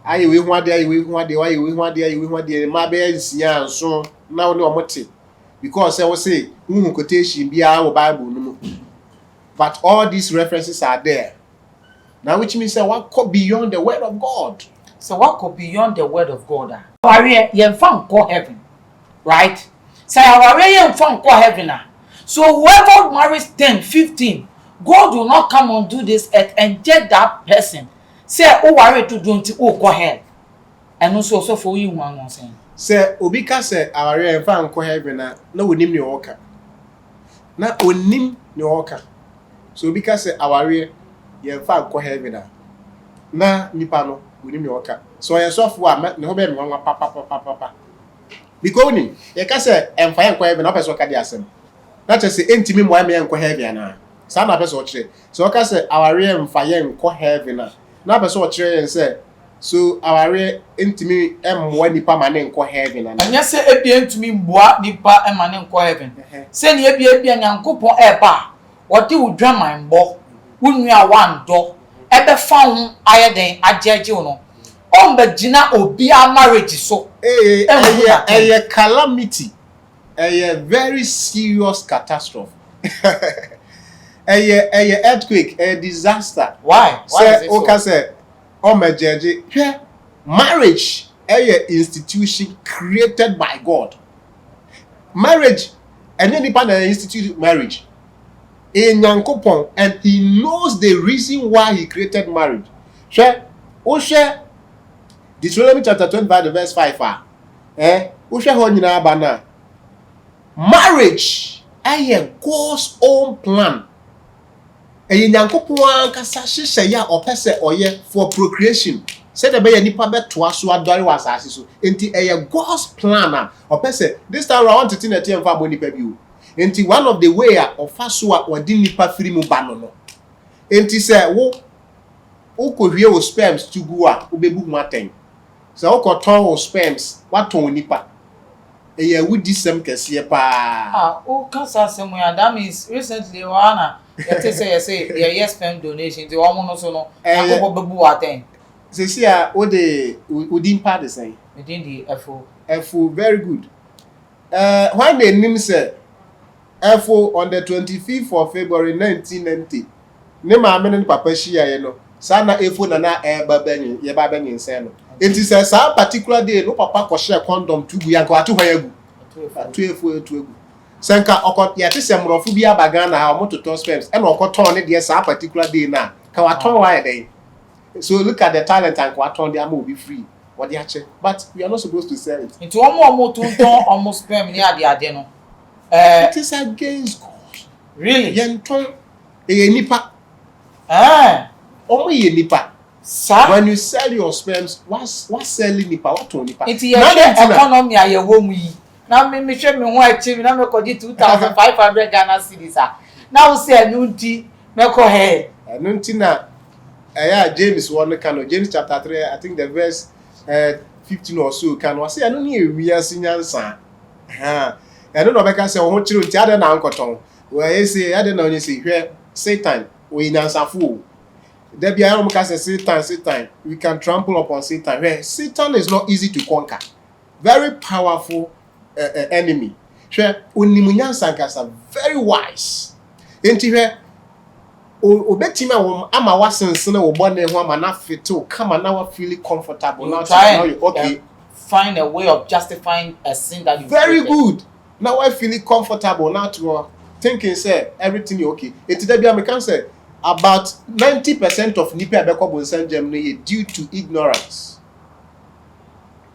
aye we hu ade ma be nsia nso na wo ne omote because say we say quotation bia wo Bible no mu. But all these references are there. Now which means that what go beyond the word of God. So what go beyond the word of God? Warrior yen fan go heaven. Right? Say warrior yen fan go heaven. So whoever marries 10, 15, God will not come on do this earth and judge that person. Say oh warrior to do until oh go hell. And also for you one saying. Say obika say warrior yen fan go heaven na wonim ni oka. Na onim ni oka. So because aware ye fa ko heaven na nipa no woni me oka so ye sofo a ne ho be me nwa papa because ni ye ka say emfa ye ko heaven na person ka di asem na che say entimi mo me ye ko heaven na sa na person o kire so ka say aware emfa ye ko heaven na person o kire ye say so aware entimi emmo nipa ma ne ko heaven na anya say ebia entimi mboa nipa ema ne ko heaven say ne ebia Nyankopon eba what you drama mbo wunua wando ebe fa ho ayeden ajeje no o mba gina obi a marriage so a calamity a very serious catastrophe a earthquake a disaster why say o ka say o mejeje marriage a institution created by God marriage and any partner institute marriage in Yankopon, and he knows the reason why he created marriage. Share Deuteronomy chapter 25 verse 5 bana marriage God's own plan. And Yankopon kasa hyehyɛ ya opese oye for procreation. Said the be nipa beto aso adore wasase so. Enti God's plan opese this time I want to tin etie mfa bo nipa bi o. Enti one of the way of faso a odi nipa firi mu ba no. Enti say wo uko hwie wo sperms tugu a obebu mu aten so uko ton wo sperms waton nipa eya wudi sem kese pa o kasa sem ya that means recently wana you say yes sperm donation the one no so no akoko bebu aten say see a o de udin pa the same within the F0 very good when the name say F0 on the 25th of February 1990 ne maame ne papa shia ye no sa na F0 na babanyi ye babanyi nse no enti say sa particular day no papa ko share condom tugu ya ko atu hwan agu atu F0 atu agu senka okot ya te semrofo bi abaga na ha omototo sperms e na okoton ne de sa particular day na ka waton wa ye den so look at the talent and waton dey am will be free what they check but we are not supposed to sell it into omo tonton omo sperm ni ade no it is against God really yenton e nipa omo ye nipa sir when you sell your sperms what selling nipa what on nipa it is economy ayewo mu yi na me hwe me ho achieve na me kodi 2500 Ghana cedis now say anu nti me ko he anu nti na James 1 can James chapter 3 I think the verse 15 or so can was say anu ni ewiase nyansa anu no beka say wo ho chiro nti ade na ankoton we say ade na onye say hwe Satan we nyansafo there be am ka say Satan we can trample upon Satan where Satan is not easy to conquer very powerful enemy hwe onimunyansa nkasa very wise enti hwe obetima wo ama wasensene wo bone ho ama na fito kama na wa feel comfortable now you okay find a way of justifying a sin that you very good now I feel comfortable now to thinking say everything okay enti da bia me can say about 90% of nipa abeko bonsan jam no ye due to ignorance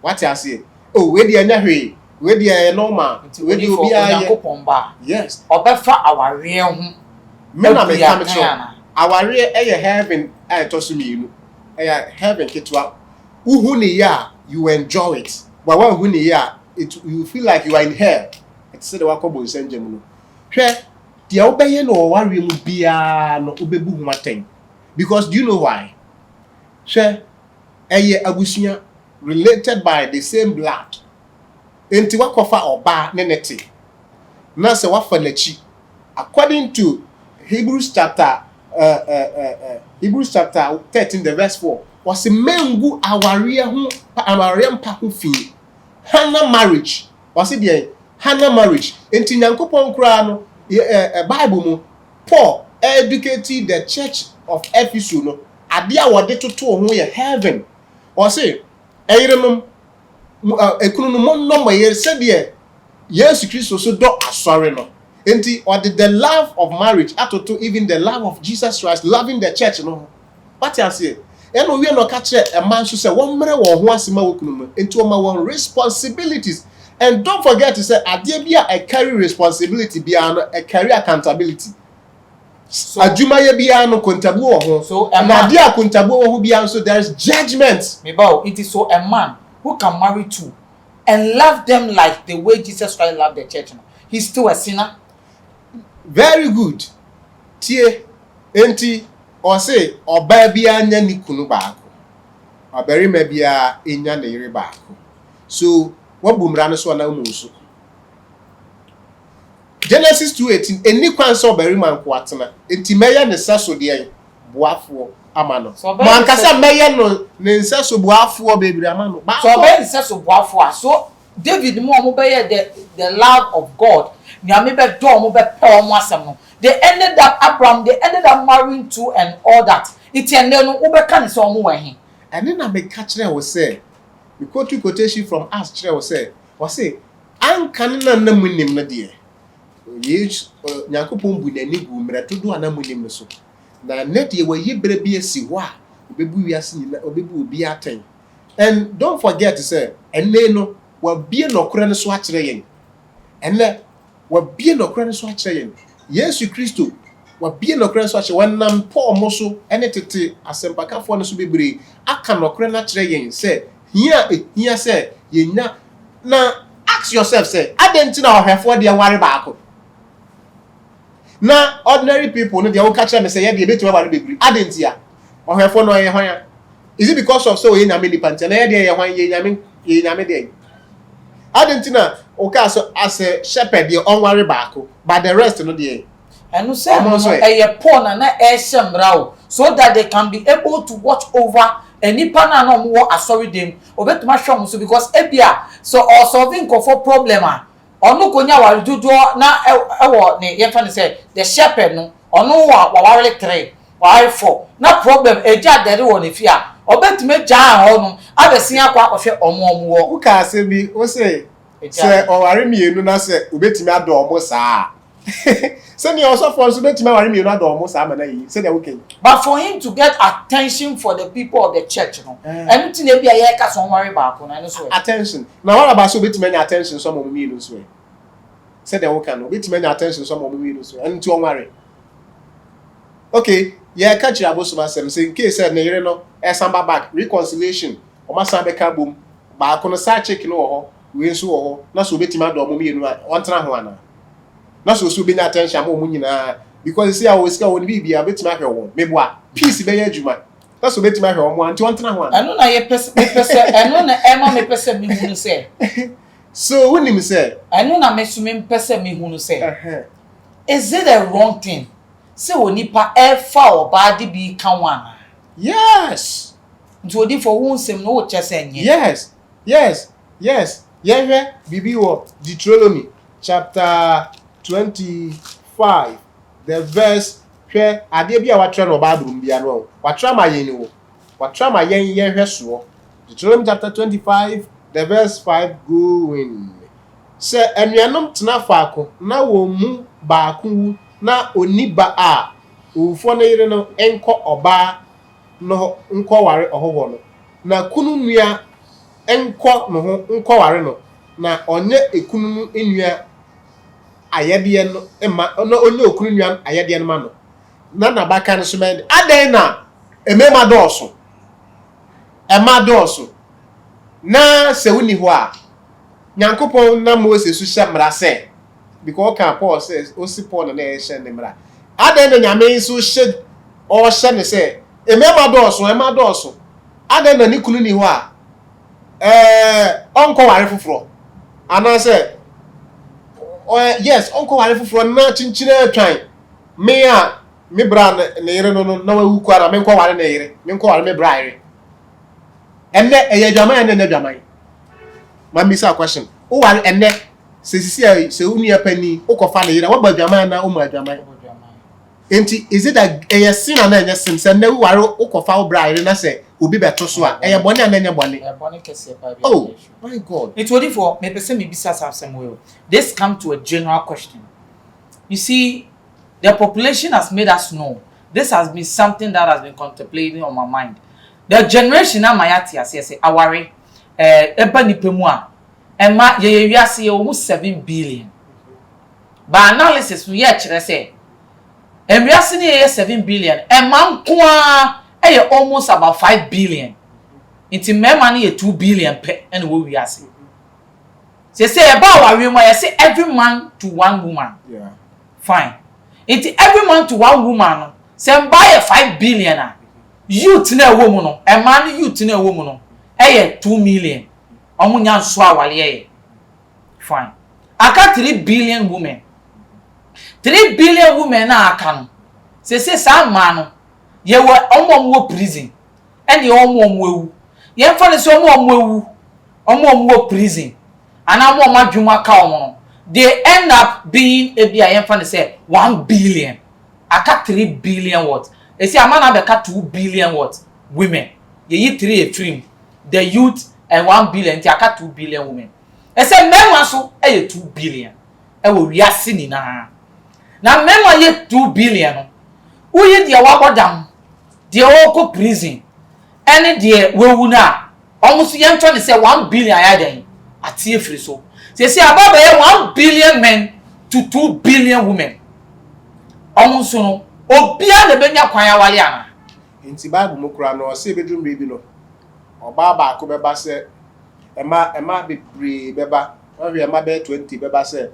what I say oh we dey anya hwe we dey normal we dey obi aye yes obefa aware ho me na me come to aware heaven to so mienu heaven ketwa uhu ne ya you enjoy it but when uhu ne ya it you feel like you are in hell it's say the wakobo nsenjem no hwe dia obeye no ware mu bia no obebu hu aten because do you know why hwe abusuya related by the same blood enti wakofa oba ne neti na se wafa nachi according to Hebrews chapter 13 the verse 4 was mengu aware hu aware mpa hu fi Hannah marriage was it there Hannah marriage enti nyankopon kura no Bible mu Paul educated the church of Ephesus no ade a wode toto ho ye heaven or say eyirenom ekunu no monno moye se de Yesu Christ so do asore no enti or the love of marriage atoto even the love of Jesus Christ loving the church no what you say eno we no ka kire e man so say won mere wo ho asema wokunu enti o ma won responsibilities and don't forget to say ade bia I carry responsibility bia no I carry accountability so adwuma ye bia no kontabu wo ho so na ade akontabu wo ho bia so there is judgment me ba it is so a man who can marry two and love them like the way Jesus Christ loved the church no he's still a sinner. Very good. Tie enti o say oba bia nya ni kunu baako. Obarima bia enya ne yire baako. So wabumra no so na umunso. Genesis 2:18 eni kwan so obarima nko atena. Enti meya ne saso de boafo amano. Man kasa meya no ne saso boafo bebiri amano. So oba saso boafo so David mo be the love of God. They ended up Abraham, they ended up marrying two and all that. It's a no Ubekan is on way. And then I make catch there was say, we quote two quotation from us, was say, I'm canning na munim na dear. Yes, Yakupum with a nigger to do an amunim so. Na net ye were ye be a siwa, Bebu yasin, or Bebu be a ten. And don't forget to say, and they know what being no crown swatch rain. And let what being no crown swatch rain. Yes, you Christo. What being no crown swatch one nam poor mosso, and it a sempaka for no be brave. I cannot crown rain. Say, here say, ye na ask yourself, say, I didn't know have what they are worried about. Now, ordinary people, no, they will catch them and say, yeah, they bet you about the I didn't hear. ohefo no ye hwan is it because of so ye nyame ni pante na ye de ye hwan ye nyame de adentina o ka so as a shepherd ye onware baako but the rest no de enu say no eye Paul na ehemra so that they can be able to watch over any partner no mo asori dem obetuma hwom so because ebia so or solving for problem onu konya ware dudu na ewo ne ye fa ne say the shepherd no onu wa ware 3 ware 4 na problem eja dere wo ne fia obetuma ja ho no abesia akwa akohwe omo wo uka ase bi o say o ware mienu na say obetuma ado omo saa send you also for so betuma ware mienu ado omo saa mana yi say the okay but for him to get attention for the people of the church no anything e bia ye ka so worry back na no so attention na what about so betuma nya attention so mo mienu so say the okay no betuma nya attention so mo mienu so enti on worry okay yeah catch your boss masem say in case na yire no esamba back reconciliation o masan be ka bom ba ko no sa check no ho we nso ho na so betima do mo mienu a on tra ho ana na so be nya attention mo mu nyina because see how sika woni bibia betima hwe wo meboa peace be ya adwuma na so betima hwe wo anti on tra ho ana eno na ye pese eno na ema me pese mi hunu se so when him say eno na me sumi pese mi hunu se is it a wrong thing say onipa efa oba de bi kan wana yes nti odi for won sem no wo chese enye yes yehwe bibi wo Deuteronomy chapter 25 the verse hwe ade bia watre no Bible bia no watra ma yen ni wo watra ma yen yehwe so Deuteronomy chapter 25 the verse 5 going say enuanom tena faako na wo mu baako na oniba a ufo na yire no enko oba no nko ware ohoho no na kunu nua enko no ho nko ware no na onye ekunu enua ayede no ema no onye okunu nua ayede no ma no na baka no so me adan na emema dooso na se woni ho a Nyankopon na Moses su hye se because Paul says osi Paul na e hye ne mra adan na nyame su hye o hye ne se emema dooso adan na ni kunu ni ho a onko ware foforo ana se yes onko ware foforo na chinchire atwan me bra ne yire no na wawu kwara me nko ware ne yire me nko ware me bra yire enne eye dwaman ne dwaman mamisa question o ware enne se unia pani ukofa ne yire waba dwaman na o ma dwaman enti is it that eye sin na enya sin se na ware ukofa o bra yire na se obi beto so a eye bone na enya bone kese pa bi oh my god it wodi for me pese me bisa some way this come to a general question you see the population has made us know this has been something that has been contemplating on my mind the generation na mayati say aware eba nipemu a ema ye wiase ye almost 7 billion by analysis we here kire say wiase ni ye 7 billion ema nko a eye almost about 5 billion inti mema ni ye 2 billion pe and we wiase say about aware mo ye say every man to one woman yeah fine inti every man to one woman no say buy 5 billion a youth na ewo mu no ema ni youth na ewo mu no eye 2 million omunya nso awale eye fine aka 3 billion women 3 billion women na aka no say sa man no ye wo omwo prison ene omwo ewu ye mfa ne so omwo ewu omwo prison ana mo madwuma ka omo no they end up being ebia ye mfa ne say 1 billion aka 3 billion what esi amana be ka 2 billion what women ye yi 3 extreme the youth and 1 billion ti aka 2 billion women ese menwa so e 2 billion e wo wiase ni na menwa ye 2 billion no uyi de wa bodam de oko prison ene de wewu na almost ye ntwa ne say 1 billion ayaden atie free so se ababa ye 1 billion men to 2 billion women almost no obia na benya kwan awale ana inti Bible mo kura no se bedrum bi no oba ba ko beba se ema be beba o we ema be 20 beba se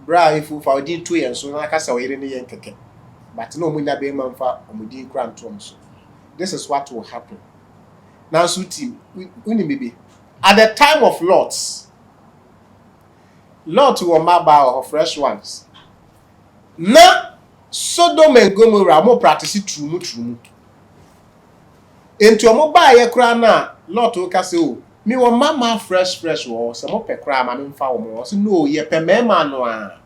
bra ifu fa odi 2 yen so na ka se o yire ne yen keke but no munya be ma mfa omudi kura ntom so this is what will happen. Now, so team, we at the time of Lot were maba or fresh ones. Now, Sodom and Gomorrah more practice true. Into a mobile crana, Lot will say, oh, me wa mama fresh war, some more per cram, I mean, foul more. So, no, ye per mema.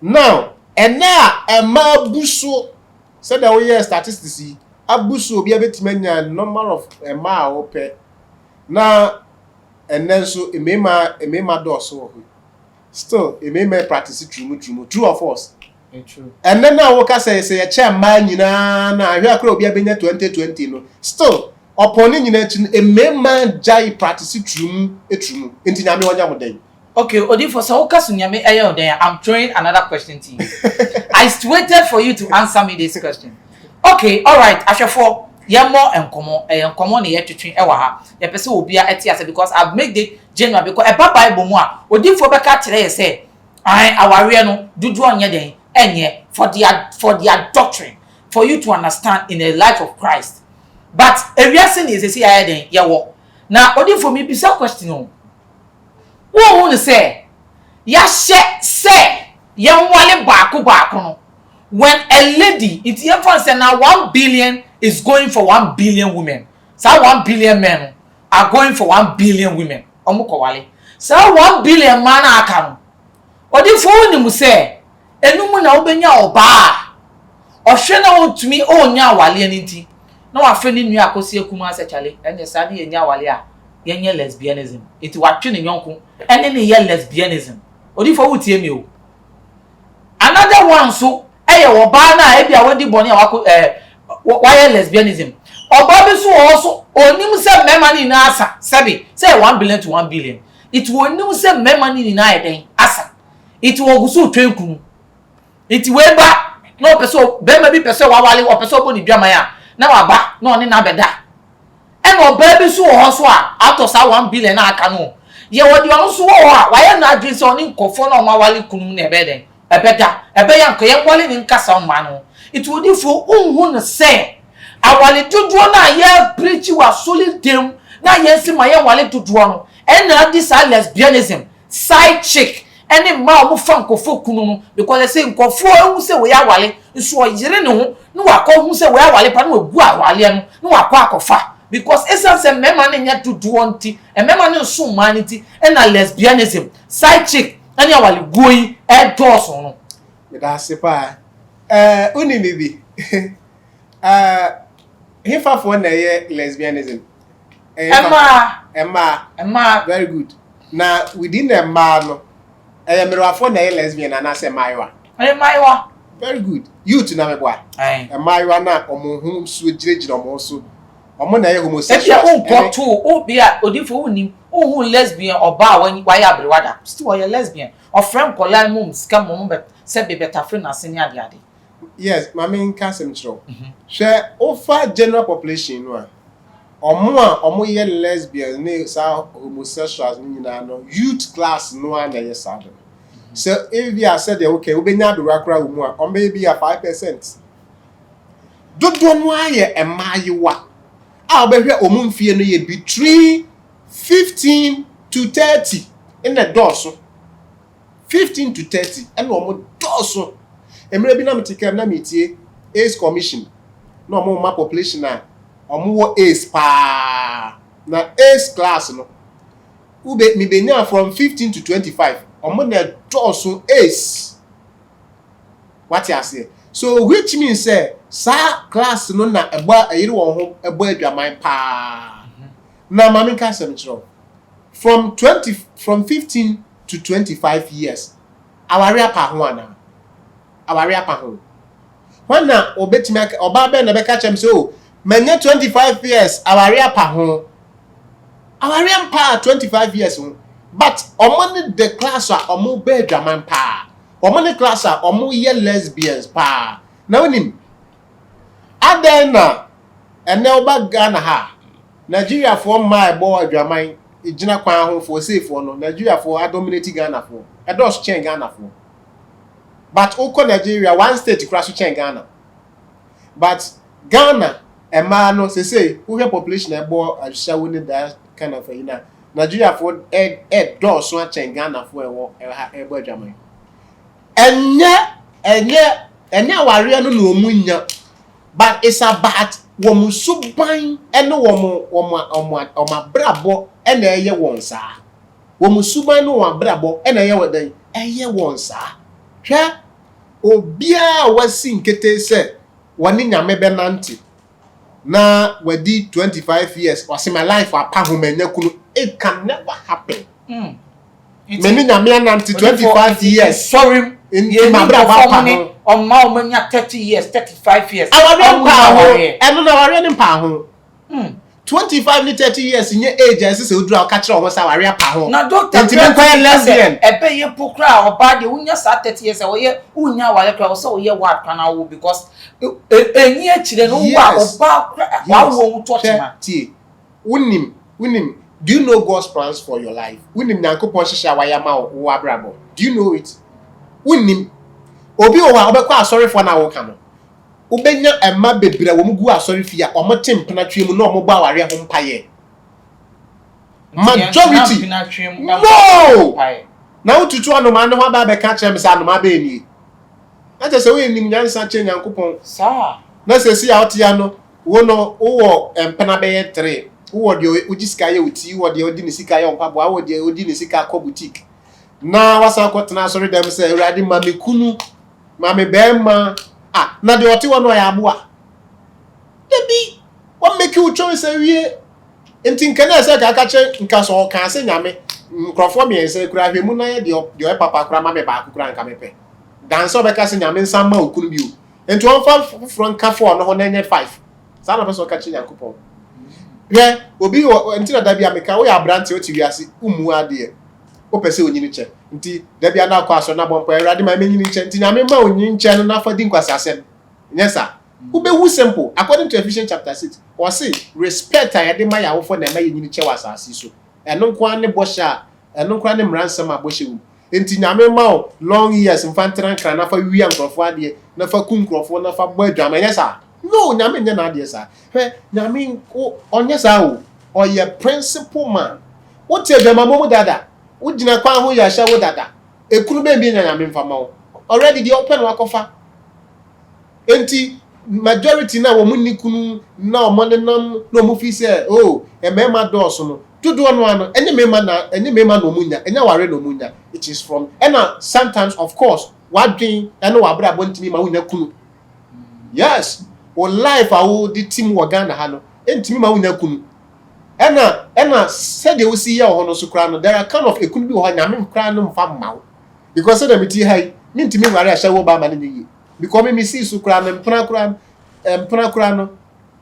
Now, and now, a ma buso said that we are statistics. Abuso be a bit many number of a ma or per now, and then so a mema door so. Still, it may practice true or false. True. And then now, what I say a chairman, you know, here could be a 2020. No, still, upon in a man jai practice true. Into Yami day. Okay, Odi for Saoka Sunyame Ayo there. I'm throwing another question to you. I waited for you to answer me this question. Okay, all right. Ashafo, more and common here to train Ewaha. Your person will be at TS because I've made the general because a Bible more. Odi for Becca today say, our real do draw your day. And for their doctrine, for you to understand in the life of Christ. But a reason is a see I then now only for me be some question. What want to say? Say young wale baku when a lady it's even say now 1 billion is going for 1 billion women. So 1 billion men are going for 1 billion women. Omuko wale. So 1 billion man akanu. Only for you say enumu na obenya oba ohwe na ontumi onya awale aniti na wa fe ni nua akosi ekuma ase chale ene sa ni enya awale a yenye lesbianism iti watwe ne nyonko ene ne ye lesbianism odi fo wutie mi o another one so eye oba na e bia wadi boni a wako why lesbianism oba bi so onim se mema ni na asa sabi say 1 billion to 1 billion it will onim se mema ni na eden asa it will gusu twenkunu iti weba no person be ma bi person wa wale o person bo ni dwama ya na wa ba na oni na beda e no ba bi so ho so a ato sa 1 billion na aka no ye wodi on so wo a wa ye na adwin so ni nkofo na o wale kunum na ebeden ebeda ebe ya nko ye wale ni nkasa ma no it would if unhu no say awale dodo na ye preach wa solid dem na ye si ma ye wale dodo no e na this lesbianism side chick any ma omo fa nkofo kunu no because they say nkofo ehu say we awale nso oyire ne ho no wakọ hu say we awale pa no egu awale no wakọ akofa because essence mema ne nya dodo nti mema ne nso humanity na lesbianism side chick any awale goyi e doso no me da se pa uni bibi hifa for na ye lesbianism Emma very good now within the man no Mirafo na lesbian and I say Maiwa. Maiwa. Very good. You to na meboa. Maiwa na omo hu so girejire omo so. Omo na ye homosexual. If you go to obia odifo unim hu lesbian oba wa ya brewada. Still you lesbian. Or friend kola mum scam mum bet say be better friend na senior ade. Yes, my main casem chro. Share over general population no. Omo ye lesbian ne sa homosexuals ni na no youth class no na ye sa do. So if you said okay, we be nya do rakra wo mu a on be be a 5%. Dodo no aye emayewa. A be hwe omumfie no ye between 15 to 30 in the doorso. 15 to 30 and omo doorso. Emre bi na metikam na metie Ace Commission. No omo ma population na omo Ace pa na Ace class no ube mi benya from 15 to 25 omo na doorso Ace. What you say? So which means say sa class no na eba ayire won ho eba adwaman pa. Na mama ka sem chiro. From 15 to 25 years. Aware pa ho ana. Aware pa ho. When na obetimi oba be na be ka chem say oh, manya 25 years aware pa ho. Aware pa 25 years ho. But omo the class a omo be adwaman pa. Omo ne class a omo ye lesbians pa. Na onim adena ene oba Ghana ha Nigeria for my boy adwaman ejina kwan ho for safe for no Nigeria for dominate Ghana for e dos chen Ghana for but oko Nigeria one state crash chen Ghana but Ghana man no say who have population ebo ahwa ni that kind of na Nigeria for door so a Ghana for ebo adwaman enye ware no no munya but it's about womu suban ene womu brabo ene eye won saa womu suban no wa brabo ene eye wodan eye won saa hwe obia wasi nkete se woni nyame benante na wadi 25 years wasi my life apa homanya kunu it can never happen many nyame anante 25 years sorry in my brabo on Maumania 30 years, 35 years. I don't know any pound. 25 to 30 years in your age, as you draw catch almost our real pound. Now, doctor, lesbian. A pay your poor crowd or body, Unya sat 30 years away, Unya, while I also hear what can I will because a year children won't touch him. Winning. Do you know God's plans for your life? Winning Nanko Posha Wayama or Abrabo. Do you know it? Winning. Obi owa obekwa sorry for na wo ka no obenya emma bebre wo mugu asori fia omotem penatwe mu na omogba aware ho mpaye majority no na ututu anoma ne ho ba be ka chem sa anoma be ni na je se we nim nyansa che nyankopon sa na se si out ya no wo no wo empena be 3 wo de ujisika ye uti wo de odi ni sika ye onpabo wo de odi ni sika ko boutique na wasa kwotena sorry dem se urade mamekunu mame bema na de oti wono ya aboa debi what make you choice awie enti nkana se ka che nka so ka se nyame nkrofo me se kura hwemu na ye de papa kura mame ba kura nka mepe dan so be ka se nyame nsama okunu bi o enti won fa front ka fo no ho na nye 5 sa na person ka che yakopon ye obi enti na da bia meka wo ya brante o ti wiase umu ade o pese onyini che nti da bia na akwa so na bompo erade ma menyini che nti nyame ma onyini che no na fa di nkwasa asem nyesa wo be hu simple according to Ephesians chapter 6 or say respect ayade ma yawo fo na ma yenyini che wasase so eno nkwa ne bosha eno nkwa ne mransam aboshe wu nti nyame ma long years infantran kra na fa wi ankrofo ade na fa ku nkrofo na fa bo adwama nyesa no nyame nya na ade sa he nyame onyesa o oye principle man wo te adwama mo dada ujina kwa ho ya sha wo dada ekunu be bi nyame mfama wo already the open wakofa enti majority na wo munni kunu na o monenam no mu fi se emema doso no dodo no ano enye mema no munya enye ware no munya it is from and sometimes of course wadwen ene wabra bontimi ma wunya kunu yes o life awo the team wo Ghana ha no entimi ma wunya kunu ena said they will see ya ho no so kra no there are kind of ekunu bi ho nyame kra no mfa mawo because say dem ti hai mintimi ware a shawo ba ma ne yi because me see so kra no mpana kra no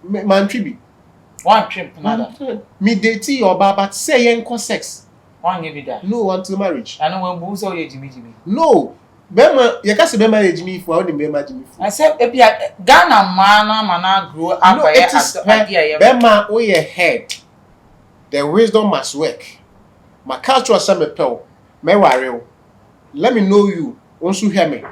man tribi one trip nada me date your baba say yenko sex one give that no until marriage I know when bu so ye jimi no bema ye ka se bema ye jimi fu a bema jimi fu I say e bia Ghana mana grow up no, it is bema o ye head the wisdom must work my culture say me pel me ware let me know you onsu hear me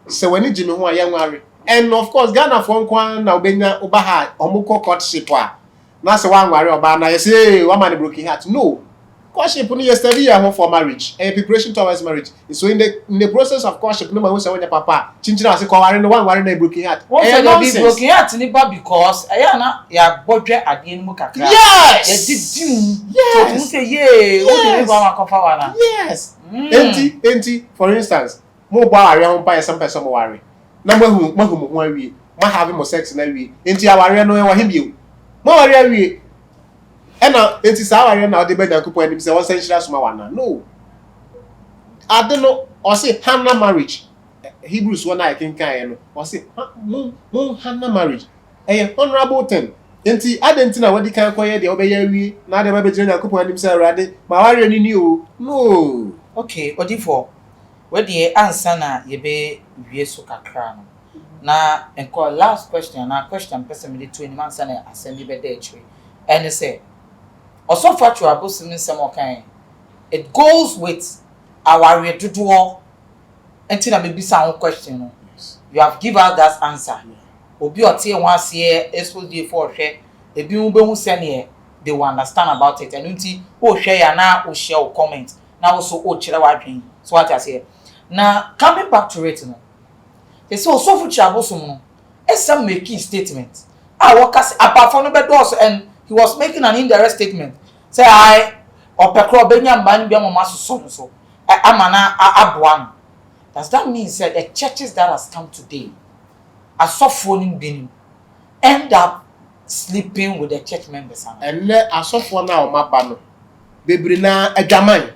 say when jimi ho aye nware and of course Ghana for nkwan na obenya oba ha omukọ courtship a na say wan ware oba na you say one man broken heart no courtship no yesterday year home for marriage and preparation towards marriage so in the process of courtship no man who say when your papa chinchina say ko ware no wan ware na broken heart and be broken heart ni ba because na ya bodwe ade ni mu kakra yes ya didim so you say ye o dey go am kofa wana yes enti for instance mo ba ware home pa some person mo ware na mahu mo awie ma have mo sex na awie enti aware no e wa him mo ware awie ena enti sa ware na ode be Nyankopon anim se won san hira soma wana no ade no o say Hannah marriage Hebrews 1 I can kan no o say mo Hannah marriage honorable thing enti ade na wadi kan koye de obeya awie na ade ba be Nyankopon anim se awrade ma ware ni o no okay odifo wadi answer na ye be wie so kakra no na enko last question na question person me to any answer na asemi be dey chiri and say also factual abosim nsem okan it goes with our reduduo enti na me bisa one question no you have give out that answer obi otie ho ase Xposed Div0rce hwe ebi mu be hu sene they will understand about it and nti o hwe ya na o share o comment na also o kire wa dwen so what I say na coming back to it no they say osofu chiabosom no esa making statement workers apart from the doors and he was making an indirect statement say I opekro benya mban bia mama so amana aboa. Does that mean that the churches that has come today are suffering being end up sleeping with the church members? And let a software now, my banner. Baby, na a German.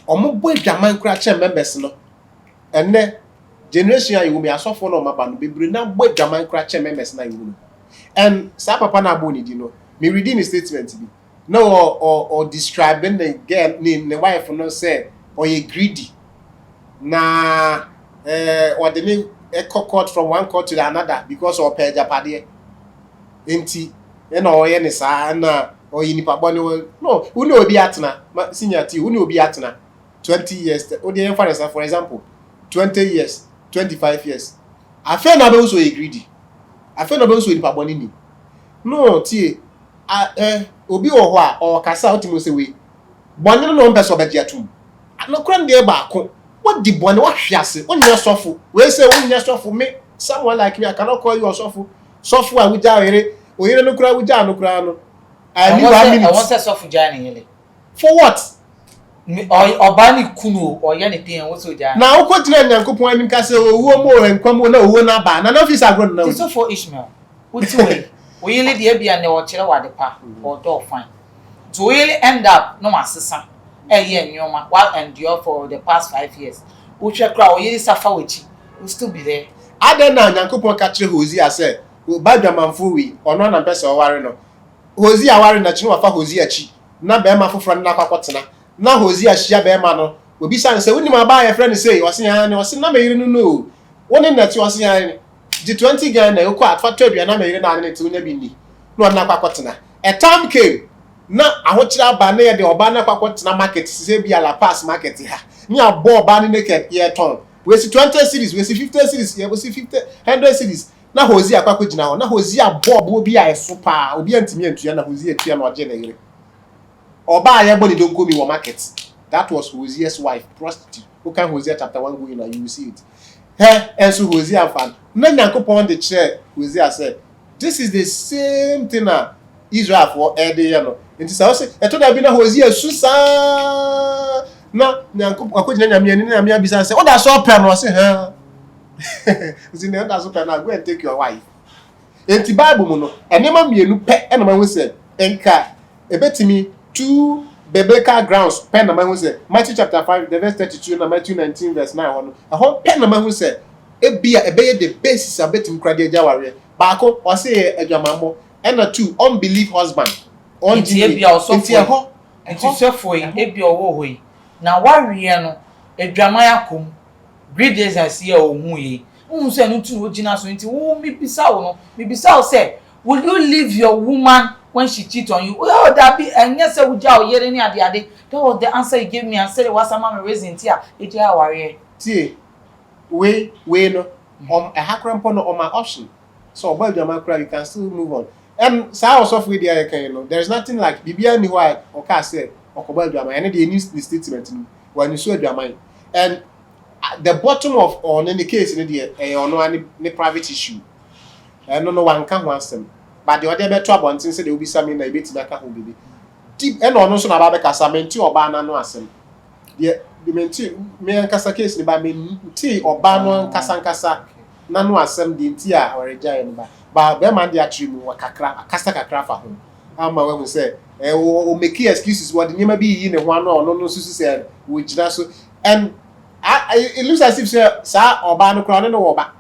Or more boy German church members. No, and then generation you will be a software on my banner. Baby, now boy German church members. And Sapa na boni, you know, me reading the statement. No, or describing the girl name, the wife, no say, or you greedy. Na or the name echo court from one court to another because of pay Japadi. Enti, yen sa na or yinipa boni no, who know be atna, senior T, who know be atna 20 years, for example, 20 years, 25 years. I feel na be so greedy. I feel na be so yinipa boni ni. No, T obi ohwa or kasa otimo se we. Boni no mpe so be atum. No kran de ba ko. What the boy what hwiase onya sofo we say onya sofo me someone like me I cannot call you a sofo a wuja oyere no kura wuja no kura no I need 1 minute. I want to sofo jani hele for what obani kunu oye ne pin wo so jani na ukotire nyankopon anim ka say owuo mo enkwam na owuo na ba na office agro na so for Ishmael uti we oyele de bia ne wo kire wade pa or do fine to oyele end up no masesa nyoma what endure for the past 5 years. Uche kra oyiri safa wechi will still be there. Ade na nyankopon ka kire Hosea say badwamanfo wi ono na pese oware no. Hosea ware na chinu wafa Hosea chi na be ma foforo na kwakotena na Hosea hia be ma no obi san say woni ma ba ya friend say osi ya ne osi na meyiri no woni na ti osi ya ne di 20 Ghana e ko atfa twadua na meyiri na ne ti wonya bi ni no na kwakotena a time came na ahochira ba na ye de oba na kwakotena market se bi ala pass market ha ni abo oba ni naked ye ton we see 20 series we see 50 series we see 50 100 series na Hosea kwakogina ho na Hosea bob obi a eso pa obi antimi antua na Hosea tua na oje na yire oba ye boni don komi wo market. That was Hosea's wife, prostitute. Who can Hosea chapter 1 go in and you will see it. And so Hosea fan. Na nyankopon the chair Hosea said, this is the same thing na Israel for every year no. Nti say e to da bi na Hosea susa na nyankopon akogina nyame ani na nyame abisa say, "O da so pe no say ha." Nti na da so pe na go and take your wife. Nti Bible mu no, enema mienu pe e na ma hu say, enka ebetimi 2 biblical grounds pen na ma hu say Matthew chapter 5 the verse 32 na Matthew 19 verse 9 ho no ho pen na ma hu say ebia ebeye the basis abetim krade agaware baako o say adwamambo and 2 unbelief husband on di ebia osofo enti sefo ebia owo hoi na warie no adwaman akom greeders asie ohun ye unhu say no tu ogina so enti wo mi bisa wo no mi bisa wo say will you leave your woman when she cheat on you? Oh, that be and yes, would you hear any ade? That was the answer you gave me and said it was a man raising tear. It ya worry. We no a hackrampo no on my option. So while the man cry, you can still move on. And so also with the you know, there's nothing like Bibia ni why or say or cobalt drama and they use the statement when you saw your mind. And at the bottom of on any case in the or no any private issue. And no one can want them. But the other better one since there will be something that bit back home baby. Deep and on also about Casamenti or Bana no asem. The menti me and Casa case by me tea or Bano Casancasa nano asem the intia or a giant but Beman the attribute or Casta craft at home. I'm my say, make excuses what the name be in a one or no said, which that's so. And it looks as if Sir or Bano crown no over.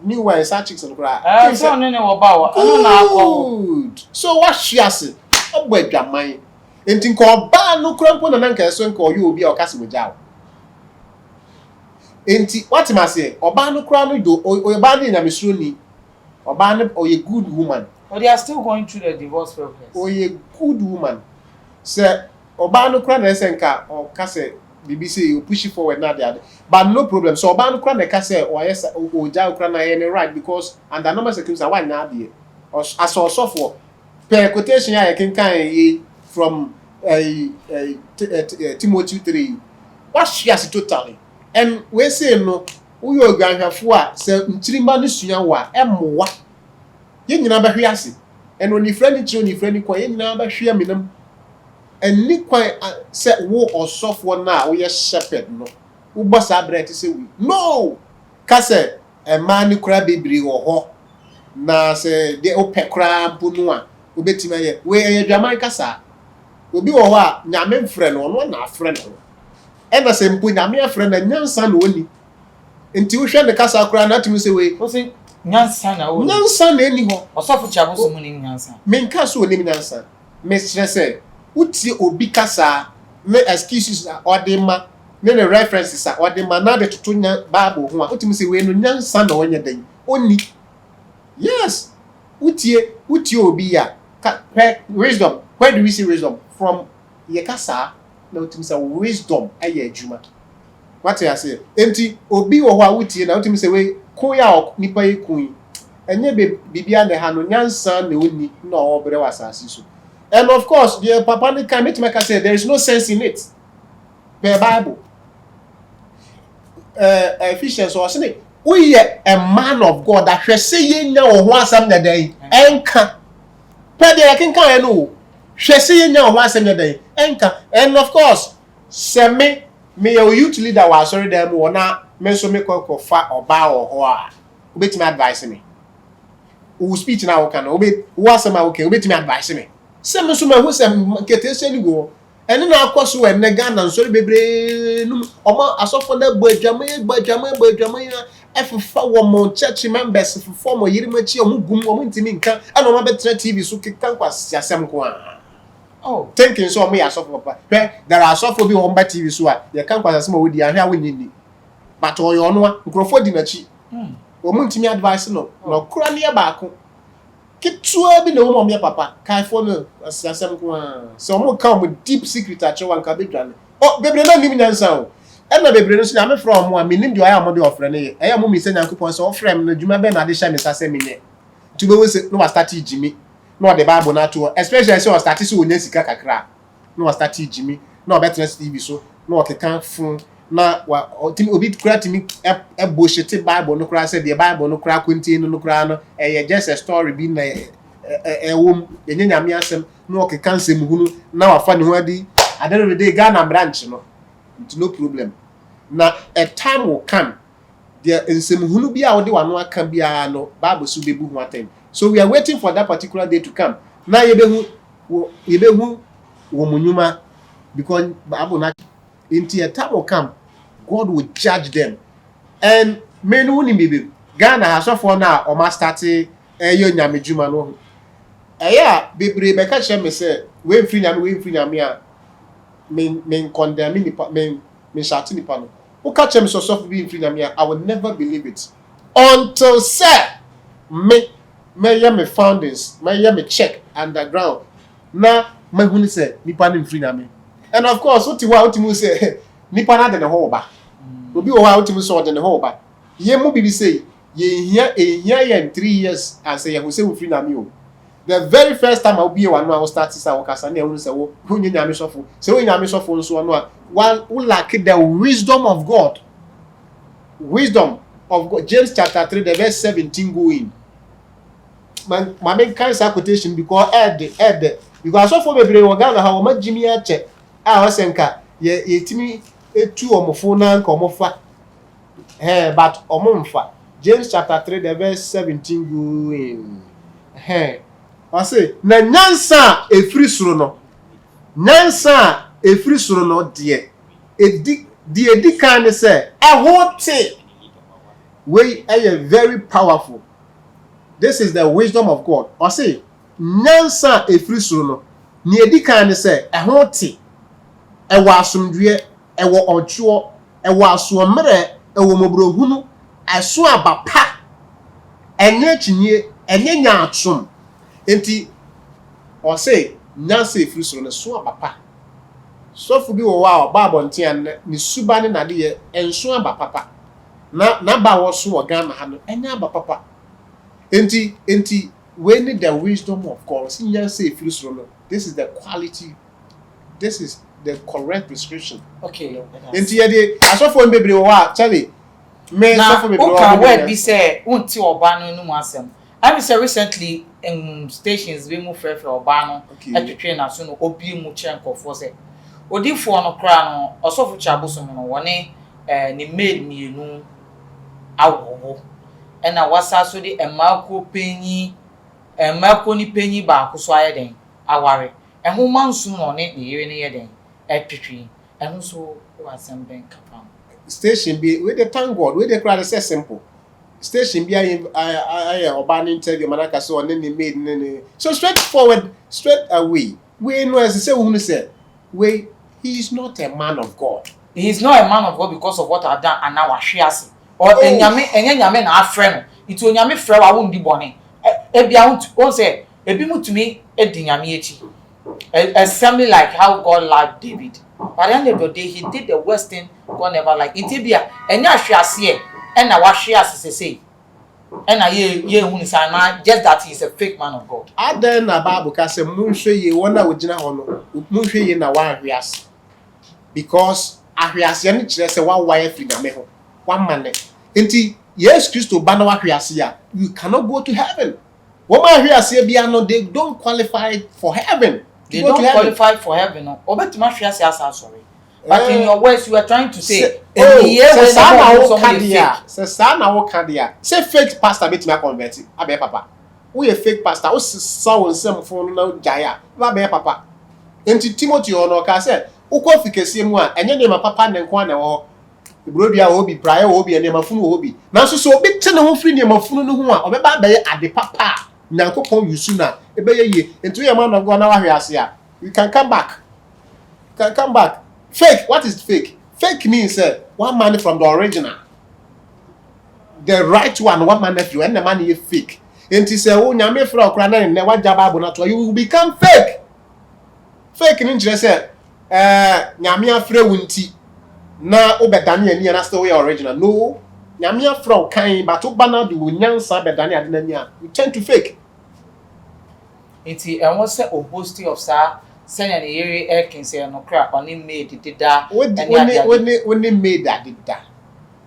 New way chicks on cry. So no about good. So what she has obwe dwaman. Enti nko ba no krampo na nanka so nko you obi a okase mojaw. Enti what ma say oba no kra no do oba na nyamesuro ni. Oba no oye good woman. But they are still going through the divorce process. Oye good woman. Say oba no kra na senka o kase BBC you push it forward now there. But no problem. So oba no kra na ka say o yes o ja kra na any right because under normal circumstances why na there. As also for per quotation ya can from Timothy 3. What she has totally. And we say no we are granhafo a say ntirima no sua wa emmoa. Ye nyina ba hwe ase. And when you friend kwa ye nyina ba hwe aminam. And ni kwan say wo osofo na wo ye shepherd no. Wo boss abret say we. No. Ka say e man ni kura bebiri wo ho. Na say de opɛ kura mpo no a obetima ye we ye dwaman kasa obi wo ho a nyame mfrɛ no no na afrɛ no e na sɛ mpo nyame afrɛ na nyansa na oni nti wo hwɛ ne kasa kura na tumi sɛ we o se nyansa na oni nyansa na eni ho osofo chiabo so mu ni nyansa menka so oni nyansa me kyerɛ sɛ utie obi kasa me excuses odema me ne references odema na de toto nya bible ho a utimi sɛ we no nyansa na onye dan oni. Yes, utie obi ya. Wisdom. Where do we see wisdom? From yekasa. Na utimi say wisdom aye adwuma. What I say? Enti obi wo ho a utie na utimi say we kun ya nipa ye kun. Enye bibia ne ha no nyansa na oni na o bere wasase so. And of course, the papa ne kan make me say there is no sense in it. Per Bible. Ephesians or say we are a man of God that she say ye nya wo ho asam na dan enka pe de ken kan no she say ye nya wo ho asam na dan enka. And of course se me a youth leader wa sorry dem wo na me so me ko fa oba wo ho a obetimi advise me wo speech na wo kan obe wo asam a wo kan obetimi advise me se me so me hu se kete se ni go ene na akoso we ne Ghana nsori bebre num omo asofo na gbadwama efufa wo mo church members fufa mo yirimachi omugum wo ntimi nka ana o ma betra TV so keka kwasi asem ko a oh thinking so mo ya asofo papa there are asofo bi wo mba TV so a ye kan kwasi asem wo di ahwe awonyini but oyo no a nkrofo di na chi wo mo ntimi advice no kura ne ba ko kitua bi na wo mo me papa kai fo no asem ko a so mo ka mo deep secret a chewa nka bedwane oh bebre na nim nyansa o ena bebre no so na me from mo a minim di aya mo de ofre ne ye eya mo mi se nyankopon so ofre me na djuma be na de sha me sase me ne to be we se no start ijimi no the bible na to especially say o start so onya sika kakra no start ijimi no better TV so no okeka fun na wa obi kura timi e bullshit bible no kura say the bible no kura contain no kura no just a story bi na wom enye nyame asem no okeka nsem hunu na wa fa ne ho adi at the end of the day Ghana branch no no problem. Now a time will come. There is some hunu bia odi wano aka bia no Bible so bebu ho atem. So we are waiting for that particular day to come. Now yebehu wo munyuma because Bible na into a time will come God will judge them. And men who ni Ghana has for now o ma start yo nyame djuma no. Eya bebre be ka che me say we free nyame a men condemn me shouting nipa no. Who catch me so soft being free nyame I will never believe it until say me foundings me check underground na me huni say nipa no free nyame. And of course what you say nipa na de ne ho ba obi o ha what you so de ne ho ba ye mu bibi say ye hia 3 years and say ye go say we free nyame o. The very first time I'll be one I will start to work and I say who nyame sofo say who nyame sofo nso no who lack the wisdom of God. James chapter 3 the verse 17 going. My main cancer quotation because because sofo bebre wo Ghana ha wo ma Jimmy ache a osenka ye timi etu omofo na nka omofa but omomfa. James chapter 3 the verse 17 going. I say na nyansa efiri soro no de edi kan say ahote we are very powerful. This is the wisdom of God. I say nyansa efiri soro no ni edi kan say ahote ewo asomdwe ewo ocho ewo asomre ewo mobrohunu aso abapa enye chinye enye nyaatsom enti o say nyansa efiri soro no so abapa so fu bi wo wa Bible ntian ni suba ne nade ye enso aba papa na ba wo so Ghana ha no enya aba papa enti we need the wisdom of God. See, say this is the quality, this is the correct prescription. Okay. Enti ye de asofo mbebere wo a Charlie me asofo mbebere wo na word be say unti oba no mu asem. I say recently in stations we move for oba no etwetwe na so no obi mu chenkofo say odifo no kra no osofo chaboso no woni ni maid mienu awowo ena wasa so de emako penyi emako ni penyi ba ko so ayeden aware eho mansu no ne yire ne yeden etwetwe eho so wasem ben kapa station be we dey thank God we dey cry say simple station be I oban interview manaka so on ni maid ne so straightforward straight away we know as say we say we he is not a man of God. He is not a man of God because of what I've done and now ahwease or enyame na afre no it onyame frɛ wa wo ndi bɔne ebia won say ebi mutumi edi nyame echi assembly like how God loved David. By the end of the day, he did the worst thing God never liked. Itibia, enya ahwease and na wahwease say. And na ye hu ni sana just that he is a fake man of God. Adan na Bible ka say munhwe ye wona wogina ho no munhwe ye na wahwease. Because ahwease ne kire say wa wire free nyame ho. Wa mane. Enti yes Christo ba na wahwease ya, you cannot go to heaven. Woman ahwease bia no they don't qualify for heaven. They don't qualify for heaven. No. Obetima hwease asa sorry. But in your words, you are trying to say, say fake pastor bet me convert. Abe papa. We a fake pastor. O saw some phone now jaya. Abe papa. Enti Timothy ono ka say, ukọ fikese mu a enye ne ma papa ne nko na wo. Ibrodua obi, prayer obi, ne ma funu obi. Nanso so obi te ne ho firi ne ma funu no ho a, obeba be ade papa. Nyankopon yusu na ebe ye. Enti we man of God na wahwe a. You can come back. You can come back. Fake. What is fake? Fake means one man from the original. The right one man nephew, and the man is fake. And he say, oh, nyame fra okra na ne wa jaba abu na to you will become fake. Fake ni nje say nyame afra wunti na obedane ani na still we original. No. Nyame afra kan but obana de wonyansa bedane ade na ni a. You tend to fake. Iti and what say opposite of sir send an area air can say no crap only made did that only made that did that.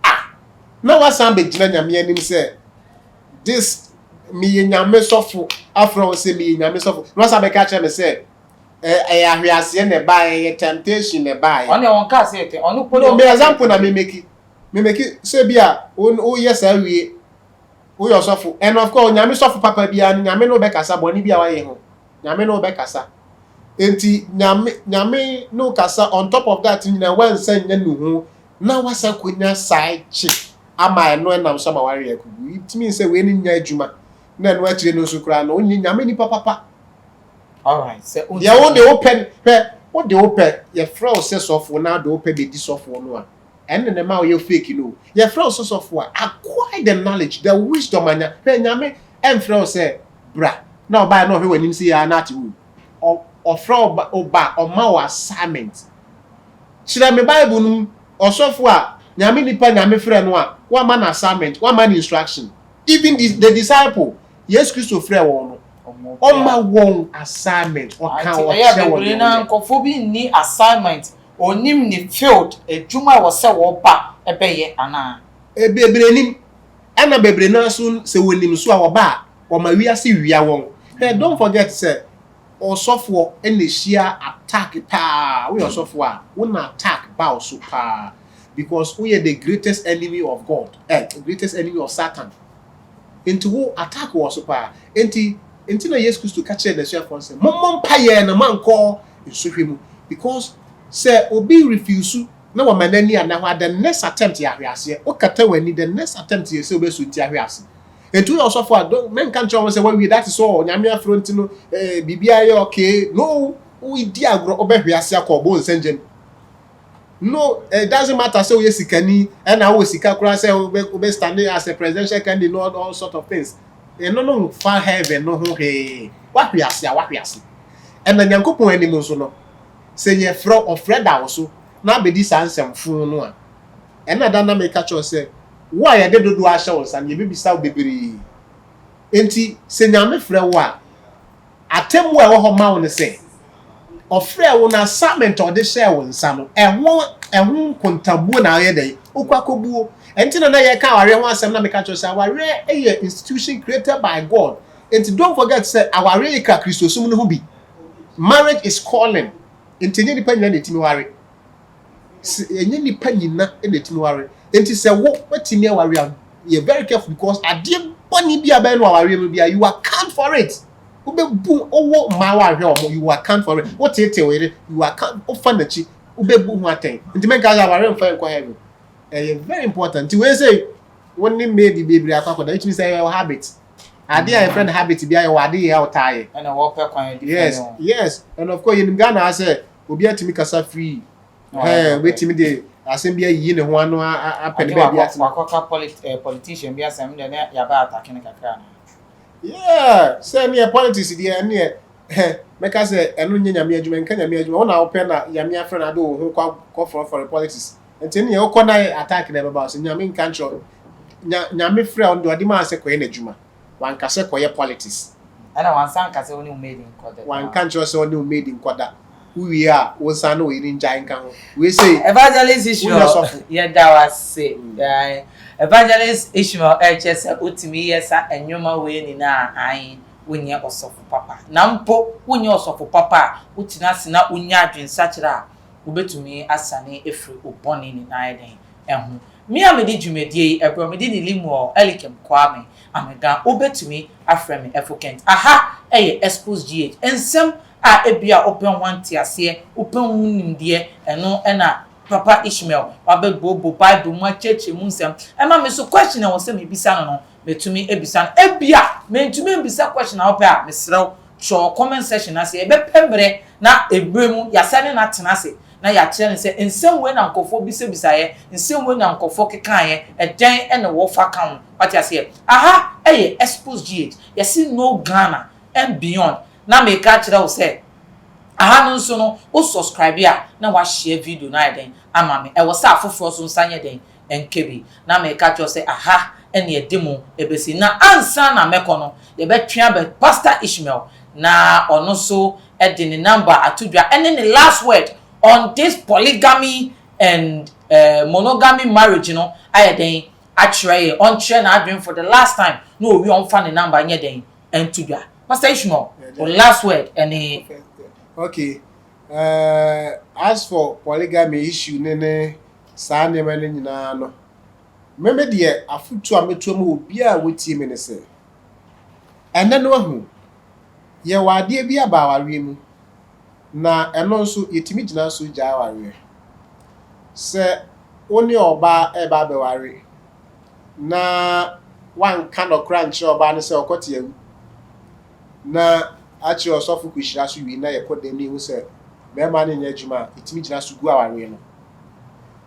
Ah, now what some be nyame anim say this me nyame sofo afro say me nyame sofo no say be catch me say ahwease ne buy temptation ne buy on your one case say on no me example na me make say bia o yes awie o your sofo and of course nyame sofo papa bia nyame no be kasa boni bia wa ye ho nyame no be kasa. Enti nyame no kasa on top of that nyina wansa nya nuhu na wasa konya side chick ama eno enam so ma ware akugu it means say we ni nya adwuma na eno akire no so kura na onyi nyame ni papa. All right say ya wo de open wo de open ye fra o se sofo na de open be di sofo no a enne ne ma o ye fake no ye fra o so sofo a acquire the knowledge the wisdom anya nyame emfra o se bra na oba na o hwe wanim si ya na ati wo ofra oba oma wa assignment chira me bible nu osofo a nyame nipa nyame frɛ no a wa man assignment wa man instruction even the disciple yes Christo frɛ won no oma won assignment o kan o che won na nkofo bi ni assignment onim ni field adwuma wo se wo ba ebeye ana bebre nim ana bebre na so se wonim so a wo ba o ma wiase wia won don't forget say osofo enehia attack pa we osofo a we na attack ba oso pa because we are the greatest enemy of God the greatest enemy of Satan into who attack oso pa enti na yes Christo catch the share for say mom pa ye na manko nsohwe mu because say obi refuse na wo manani ana ho the next attempt ya hwease o kata wani the next attempt ye say obesu nti ahwease. And two also for men can't say well, that is all. Nyame front no bibia ye okay. No, we dia agro obehwiase akobo nsenjem. No, it doesn't matter say we sikani and now we sika kura say we standing as a presidential candidate all sort of things. E no far heaven no ho he. What hwiase. And na Nyankopon anim so no. say ye fro of Fred also na be this answer fun no a and na na make catch us say why ye dey do asha us and ye be bisa bebere enti say nyame frɛ wo a atem wo e wo ho ma wo ne say of frɛ wo na assignment or de share wo nsa no ehun kontabuo na ye dey okwakobuo enti na ye ka aware ho asem na make catch us say aware a institution created by God. And don't forget, say our real Christos no be. Marriage is calling. Enti nye nipa nyina netimi ware. Enye nipa nyina netimi ware. Enti say wo watimi aware you very careful because ade boni bia be no aware no bia you account for it. Wo be bu owo ma ware omo you account for it. What tete we you account ofa na chi wo be bu ho aten. Enti men ka aware mfa enko heaven. Very important. Ti we say when ni maybe baby akwakoda it means say your habit. Ade a friend habit bia your ade ya otaye and a wopper kwan yes and of course in Ghana say obi atimi kasa free wetimi dey asem bia yi ne ho ano apene bia bia akoka politician bia asem dey na ya ba attack ne kakra na yeah say me politics dey na meka say eno nyame adwuma nka nyame adwuma wona open na yame afre na do ho kwa for politics enti ne ye na attack na baba so nyame nka ntro nyame frɛ on do ade ma ase koye na adwuma wan kase koye politics ana wan san kase oni made in koda wan kan cho so oni made in koda we are won san no iri njan kan we say evangelist Ishmael ye Div0rce evangelist Ishmael HS otimi yesa enwoma we ni na an wonye osofo papa na mpo wonye osofo papa utina se na unya adwensa kira ubetumi asane efri oboni ni na eden ehu me amedi dwumadie ebro medi ni limo elikem kwame amega obetumi afreme efokent aha Xposed GH ensem a ebia open one tiase open nimdie eno ena papa Ishmael wabegbo Bible mu acheche mu nsem ema me so question na wose me bisa no metumi ebisa ebia mentumi ebisa question na ope a mesrew show comment section na se ebepembre na ebremu yasane na tenase na ya kire se nsem we na nkofo bisa ye nsem we na nkofo keka ye eden ene wo fa kan what you say aha Xposed GH you see no Ghana and beyond na me ka kire wo say aha no nso no o subscribe ya na wa share video na eden ama me e wo sa afoforo so nsanye den enkebi na me ka kire say aha ene ye demo ebesi na ansa na mekono ye betwea be Pastor Ishmael na ono so edi ni number atudwa ene ni last word on this polygamy and monogamy marriage, you know, I then actually on trend adwin for the last time. No, we on find the number near then and to ya. Pastor Ishmael, last word any. Okay. As for polygamy issue, nene sa ne mane nyina no. Meme de afutu ametu mu obi a wetie me ne se. Ene no ahu. Ye wade bi aba awawe mu. Na eno nso yetimi gina so gya aware se oni oba eba be ware na wan kan okra nche oba ne se okote awu na achi osofu kuhira so wi na yekoda ni hu se be ma ne nya adwuma yetimi gina so gu aware no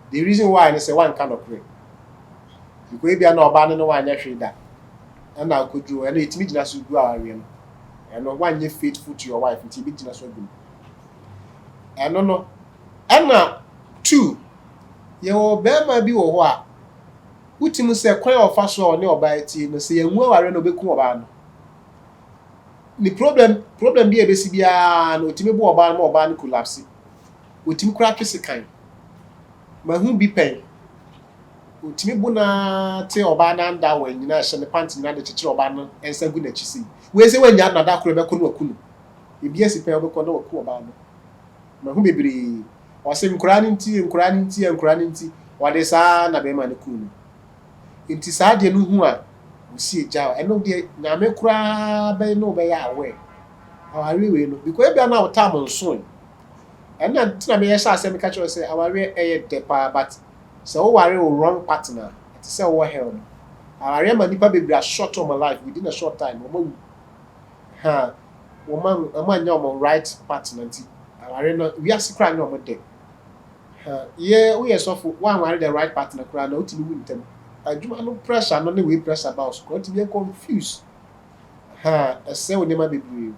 the reason why ne se wan kan okra because bia na oba ne no wan nya hweda na akodu na yetimi gina so gu aware no eno wan ye faithful to your wife yetimi gina so gu no ena 2 ye wo bema bi wo ho a utimu se kwan ofa so ne oba eti no se yenwu aware no beku oba no ni problem bi ebesi bia no utimi bo oba no oba no collapse utimi kura kisikan ma hu bi pen utimi bu na te oba na nda wa nyina hye ne pant na de chichire oba no ensa gu na chisi we se wanya na da kuro be ko no akunu ebi esi pen obekọ no waku oba no ma hu bebiri o se nkura nti wade saa na be ma ne kunu nti saa de no hu a usi eja eno de na me kura be no be ya awe aware we no because e bia na otam nso and na tina me yesha asem ka cho say aware eye depa but say o ware o wrong partner it say o hell aware ma nipa bebiri a short of my life within a short time o ma woman amanya o right partner nti aware no we asikra nya o de yeah we so one ware the right partner kra na otimi wu ntem adwuma no pressure no ne we pressure about so to be confused ese we nema bebiri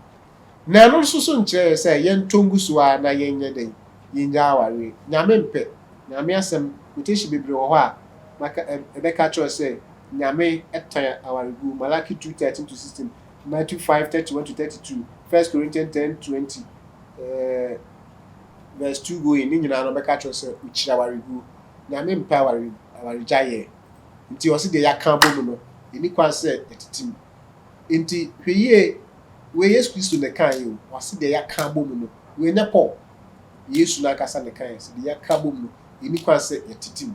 na no so nche say yen tongu so a na yen nye den yinja aware nyame mpe nyame asem quotation bebre wo ho a maka ebeka cho say nyame etan aware gu Malaki 2:13 to 16 Matthew 5:31 to 32 1 Corinthians 10:20 verse 2 going ni nyina no beka cho say uchi aware gu nyame mpe aware jaye nti o se de yaka bomu no eni kwa say etitim nti hweye we Yesu Kristo ne kan yo o se de yaka bomu no we nya Paul Yesu na kasa ne kan se de yaka bomu no eni kwa say etitim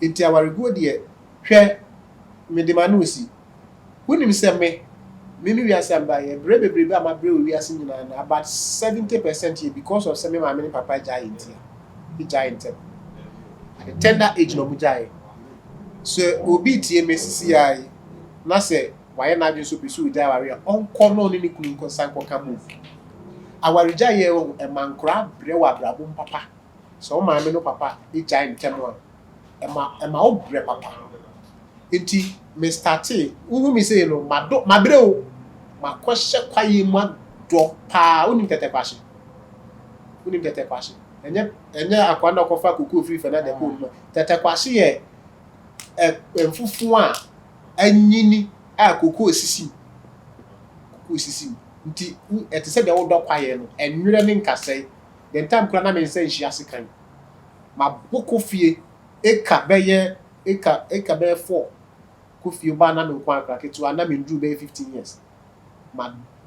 nti aware gu de hwe me de manu si wonim se me wi asamba ye bebrebe ama bre wi ase nyina na about 70% here because of se me ma me papa giant here the giant at the tender age no mujai so obi tie mesisi ai na se waye na adwen so pesu wi jai ware onko no ni kunu nko sanko kamo aware jai ye o emankora bre wa brabum papa so ma me no papa the giant temo ema o bre papa enti me starte uhu mi say no mabre o makwahye kwaye mu do pa unim tete kwashi enye akwanda kofa kuku free for na de ko no tete kwashi ye emfufu a anyini a kuku osisi nti ete se de wo do kwaye no enwere ne nkasai den time kura na me nse nhia sekan maboko fie eka beye 4 kofie ba na me nkwa akra ketu na me ndru be 15 years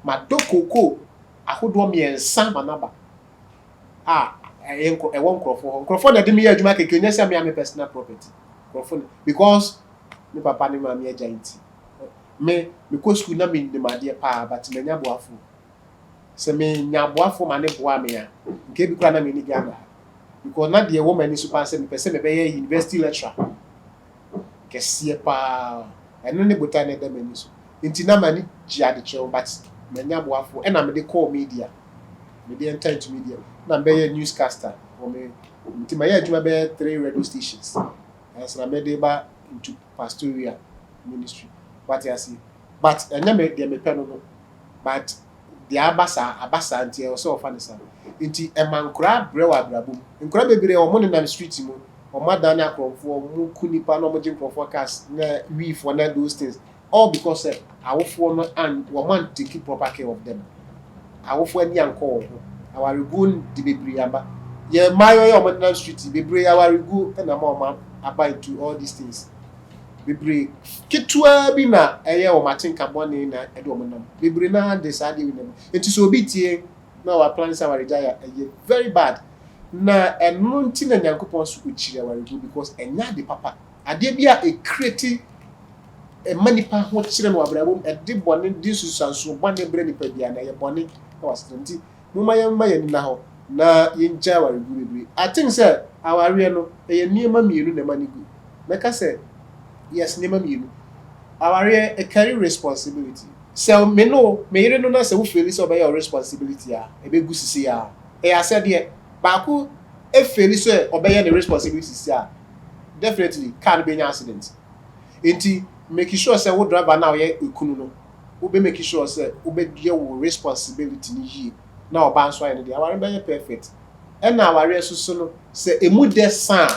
ma do koko ahodo miensa manaba won krofo na de me adwuma keke nya se me personal property krofo because me papa ni ma me agent me ko school na me de made pa but me nya boafo se me nya boafo ma ne boa me a nke bi kura na me ni Ghana because na de woman ni super se me pese me be university lecturer kese pa eno ne bota ne da mani so nti na mani gia de chew but manya boafo e na me de call media me de enter into media na be ye newscaster or me nti ma ye adwuma be 3 radio stations as na me de ba into pastoral ministry what you see but enya me de me pe no but the abasa nti e so ofa ne sa nti e mankura brewa brabum nkura bebere o mo ne na street mu o madan akrofo mu kunipa no mo jin krofo cast na we for na those things all because awofo no and wo man take proper care of them awofo ani anko our gun di bebere aba ye mayo ye o mo na street bebere our gu na ma aba into all these things bebere kitua bi na eye o matin carbon na e do mo nam bebere na decide we nam enti so obi tie na our plans our jaya very bad na eno nti na Nyankopon so uchire awarigu because enya de papa ade bia e create e manipa ho chire no abrabom e de bone di susanso bone bre nipa bia na ye bone na wasenti muma ye ni na ho na yenja awarigu bebre I think say aware no e niema mienu na manigu meka say yes niema mienu aware e carry responsibility so me yire no na say wo feel say obey your responsibility a e be gusisi a e ase de Baku efeli so obey the responsibilities here. Definitely can be an accident. Enti make sure say wo driver now ye ekunu no. Wo be make sure say wo be dey wo responsibility ni yi. Na oba nso aye dey aware be perfect. E na aware so no say emu de san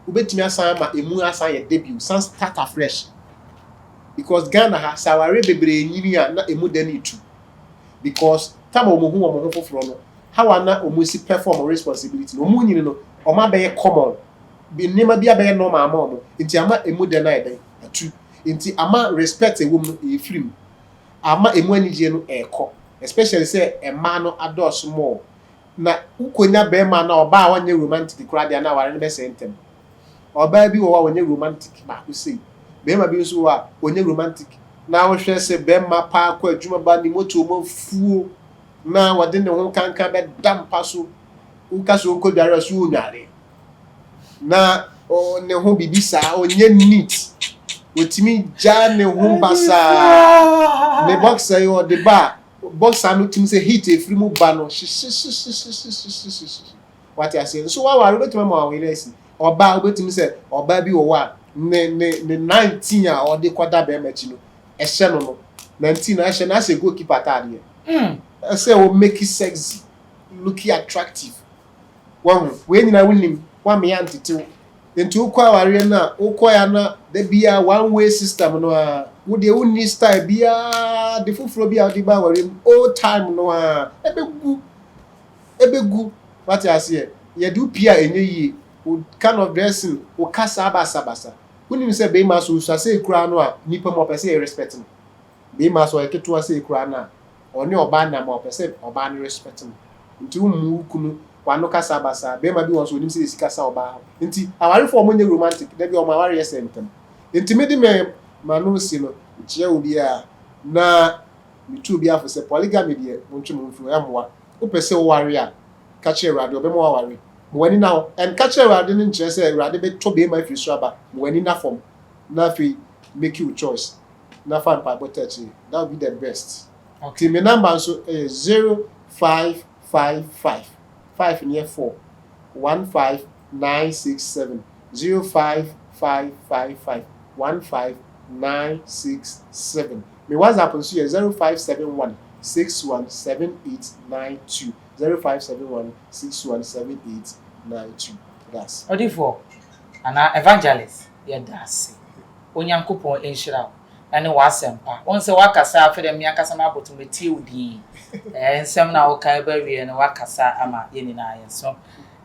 wo betimi asan ma emu asan ye debut san start afresh. Because Ghana has aware bebre nyini a na emu de ni tu. Because time omo hu foforo no how ana omusi perform responsibility no mu nyini no o ma be common bi nima bia be normal ama omo nti ama emu de na eden atu nti ama respect ewom no e film ama emu anije no e ko especially say e ma no adults more na ukonya be ma na oba a wanye romantic kura dia na ware ne be sentem oba bi wo wa wanye romantic ba ko sei be ma bi nso wa wanye romantic na wo hwe se be ma pa ko adwuma ba ni moto mo fuo na wade ne ho kankan be dampa so ukaso nko biara so onware na o ne ho bibisa onye neat otimi ja ne ho basa ne boxer yo de ba boxer no timi se hit efiri mu ba no what you say so wa betimi ma we lesi oba obetimi se oba bi wo wa ne 19 a o de kwada be machi no ehye no 19 na ehye na se goalkeeper tade I say will make it sexy, looking attractive. One when you win him, 1 me auntie too. Into Quariana, Okoyana, there be a one-way system. No, would you need style be a the full be out the bar in all time? No, a big good. What I say, you do peer in ye, would kind of dressing, or Casaba Sabasa. When you say Bemas, who say Cranoa, Nippon or per se respecting. Bemas or a kid to say Crana, or no banner more per se or banner respecting. Into Mukunu. One no Casabasa, Bema be once with him say Casa or Bar. Inti, I for money romantic, there be on my warrior symptom. Intimate me, Manusino, Chia will be a na me too be after polygamy, dear, won't you move from Amwa, who pursue warrior, catch a radio, be more worry. When now, and catch a radio didn't just say, rather be to be my fish rubber, when enough form, nothing make you choice. Nothing by but that would be the best. Okay, my number so is 0555. 5 near 4 15967 05555 15967. Me WhatsApp on 0571 617892 0571 617892. That's Div0rce ana evangelist ye dase onyankopon enhyira ene wasempa on se wakasa afere me akasa ma abotumeti odi ensem na wokan ba wie ne wakasa ama ye ni na ayeso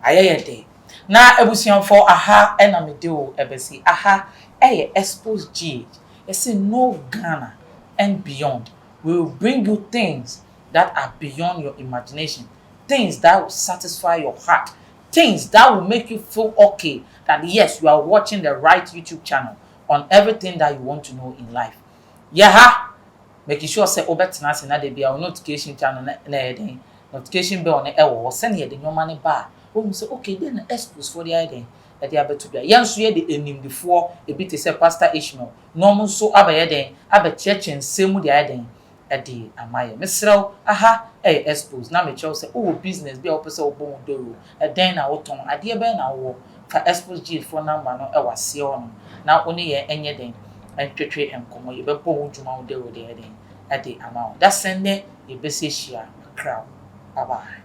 ayeyede na ebusianfo aha ena me de o ebesi aha eye Xposed G say no Ghana and beyond. We will bring you things that are beyond your imagination, things that will satisfy your heart, things that will make you feel okay that yes, you are watching the right YouTube channel on everything that you want to know in life. Yeah, making sure say obetena say na dey be our notification channel na den notification bell on e send here the your money bar. We say okay then Xposed for the idea e dey abeto bia yanso ye the enim before e bi te say Pastor Ishmael no mo so abaye den abechurch nsemu the idea e dey amaye mesrew aha Xposed na me chew say oh business bi opese obon doro e den na woton ade be na wo fa Xposed G phone number no e wase on na oni ye enye den entwetwe enkomo ye be bon djuma wo doro de den e dey amawo that send ye be say share crowd bye bye.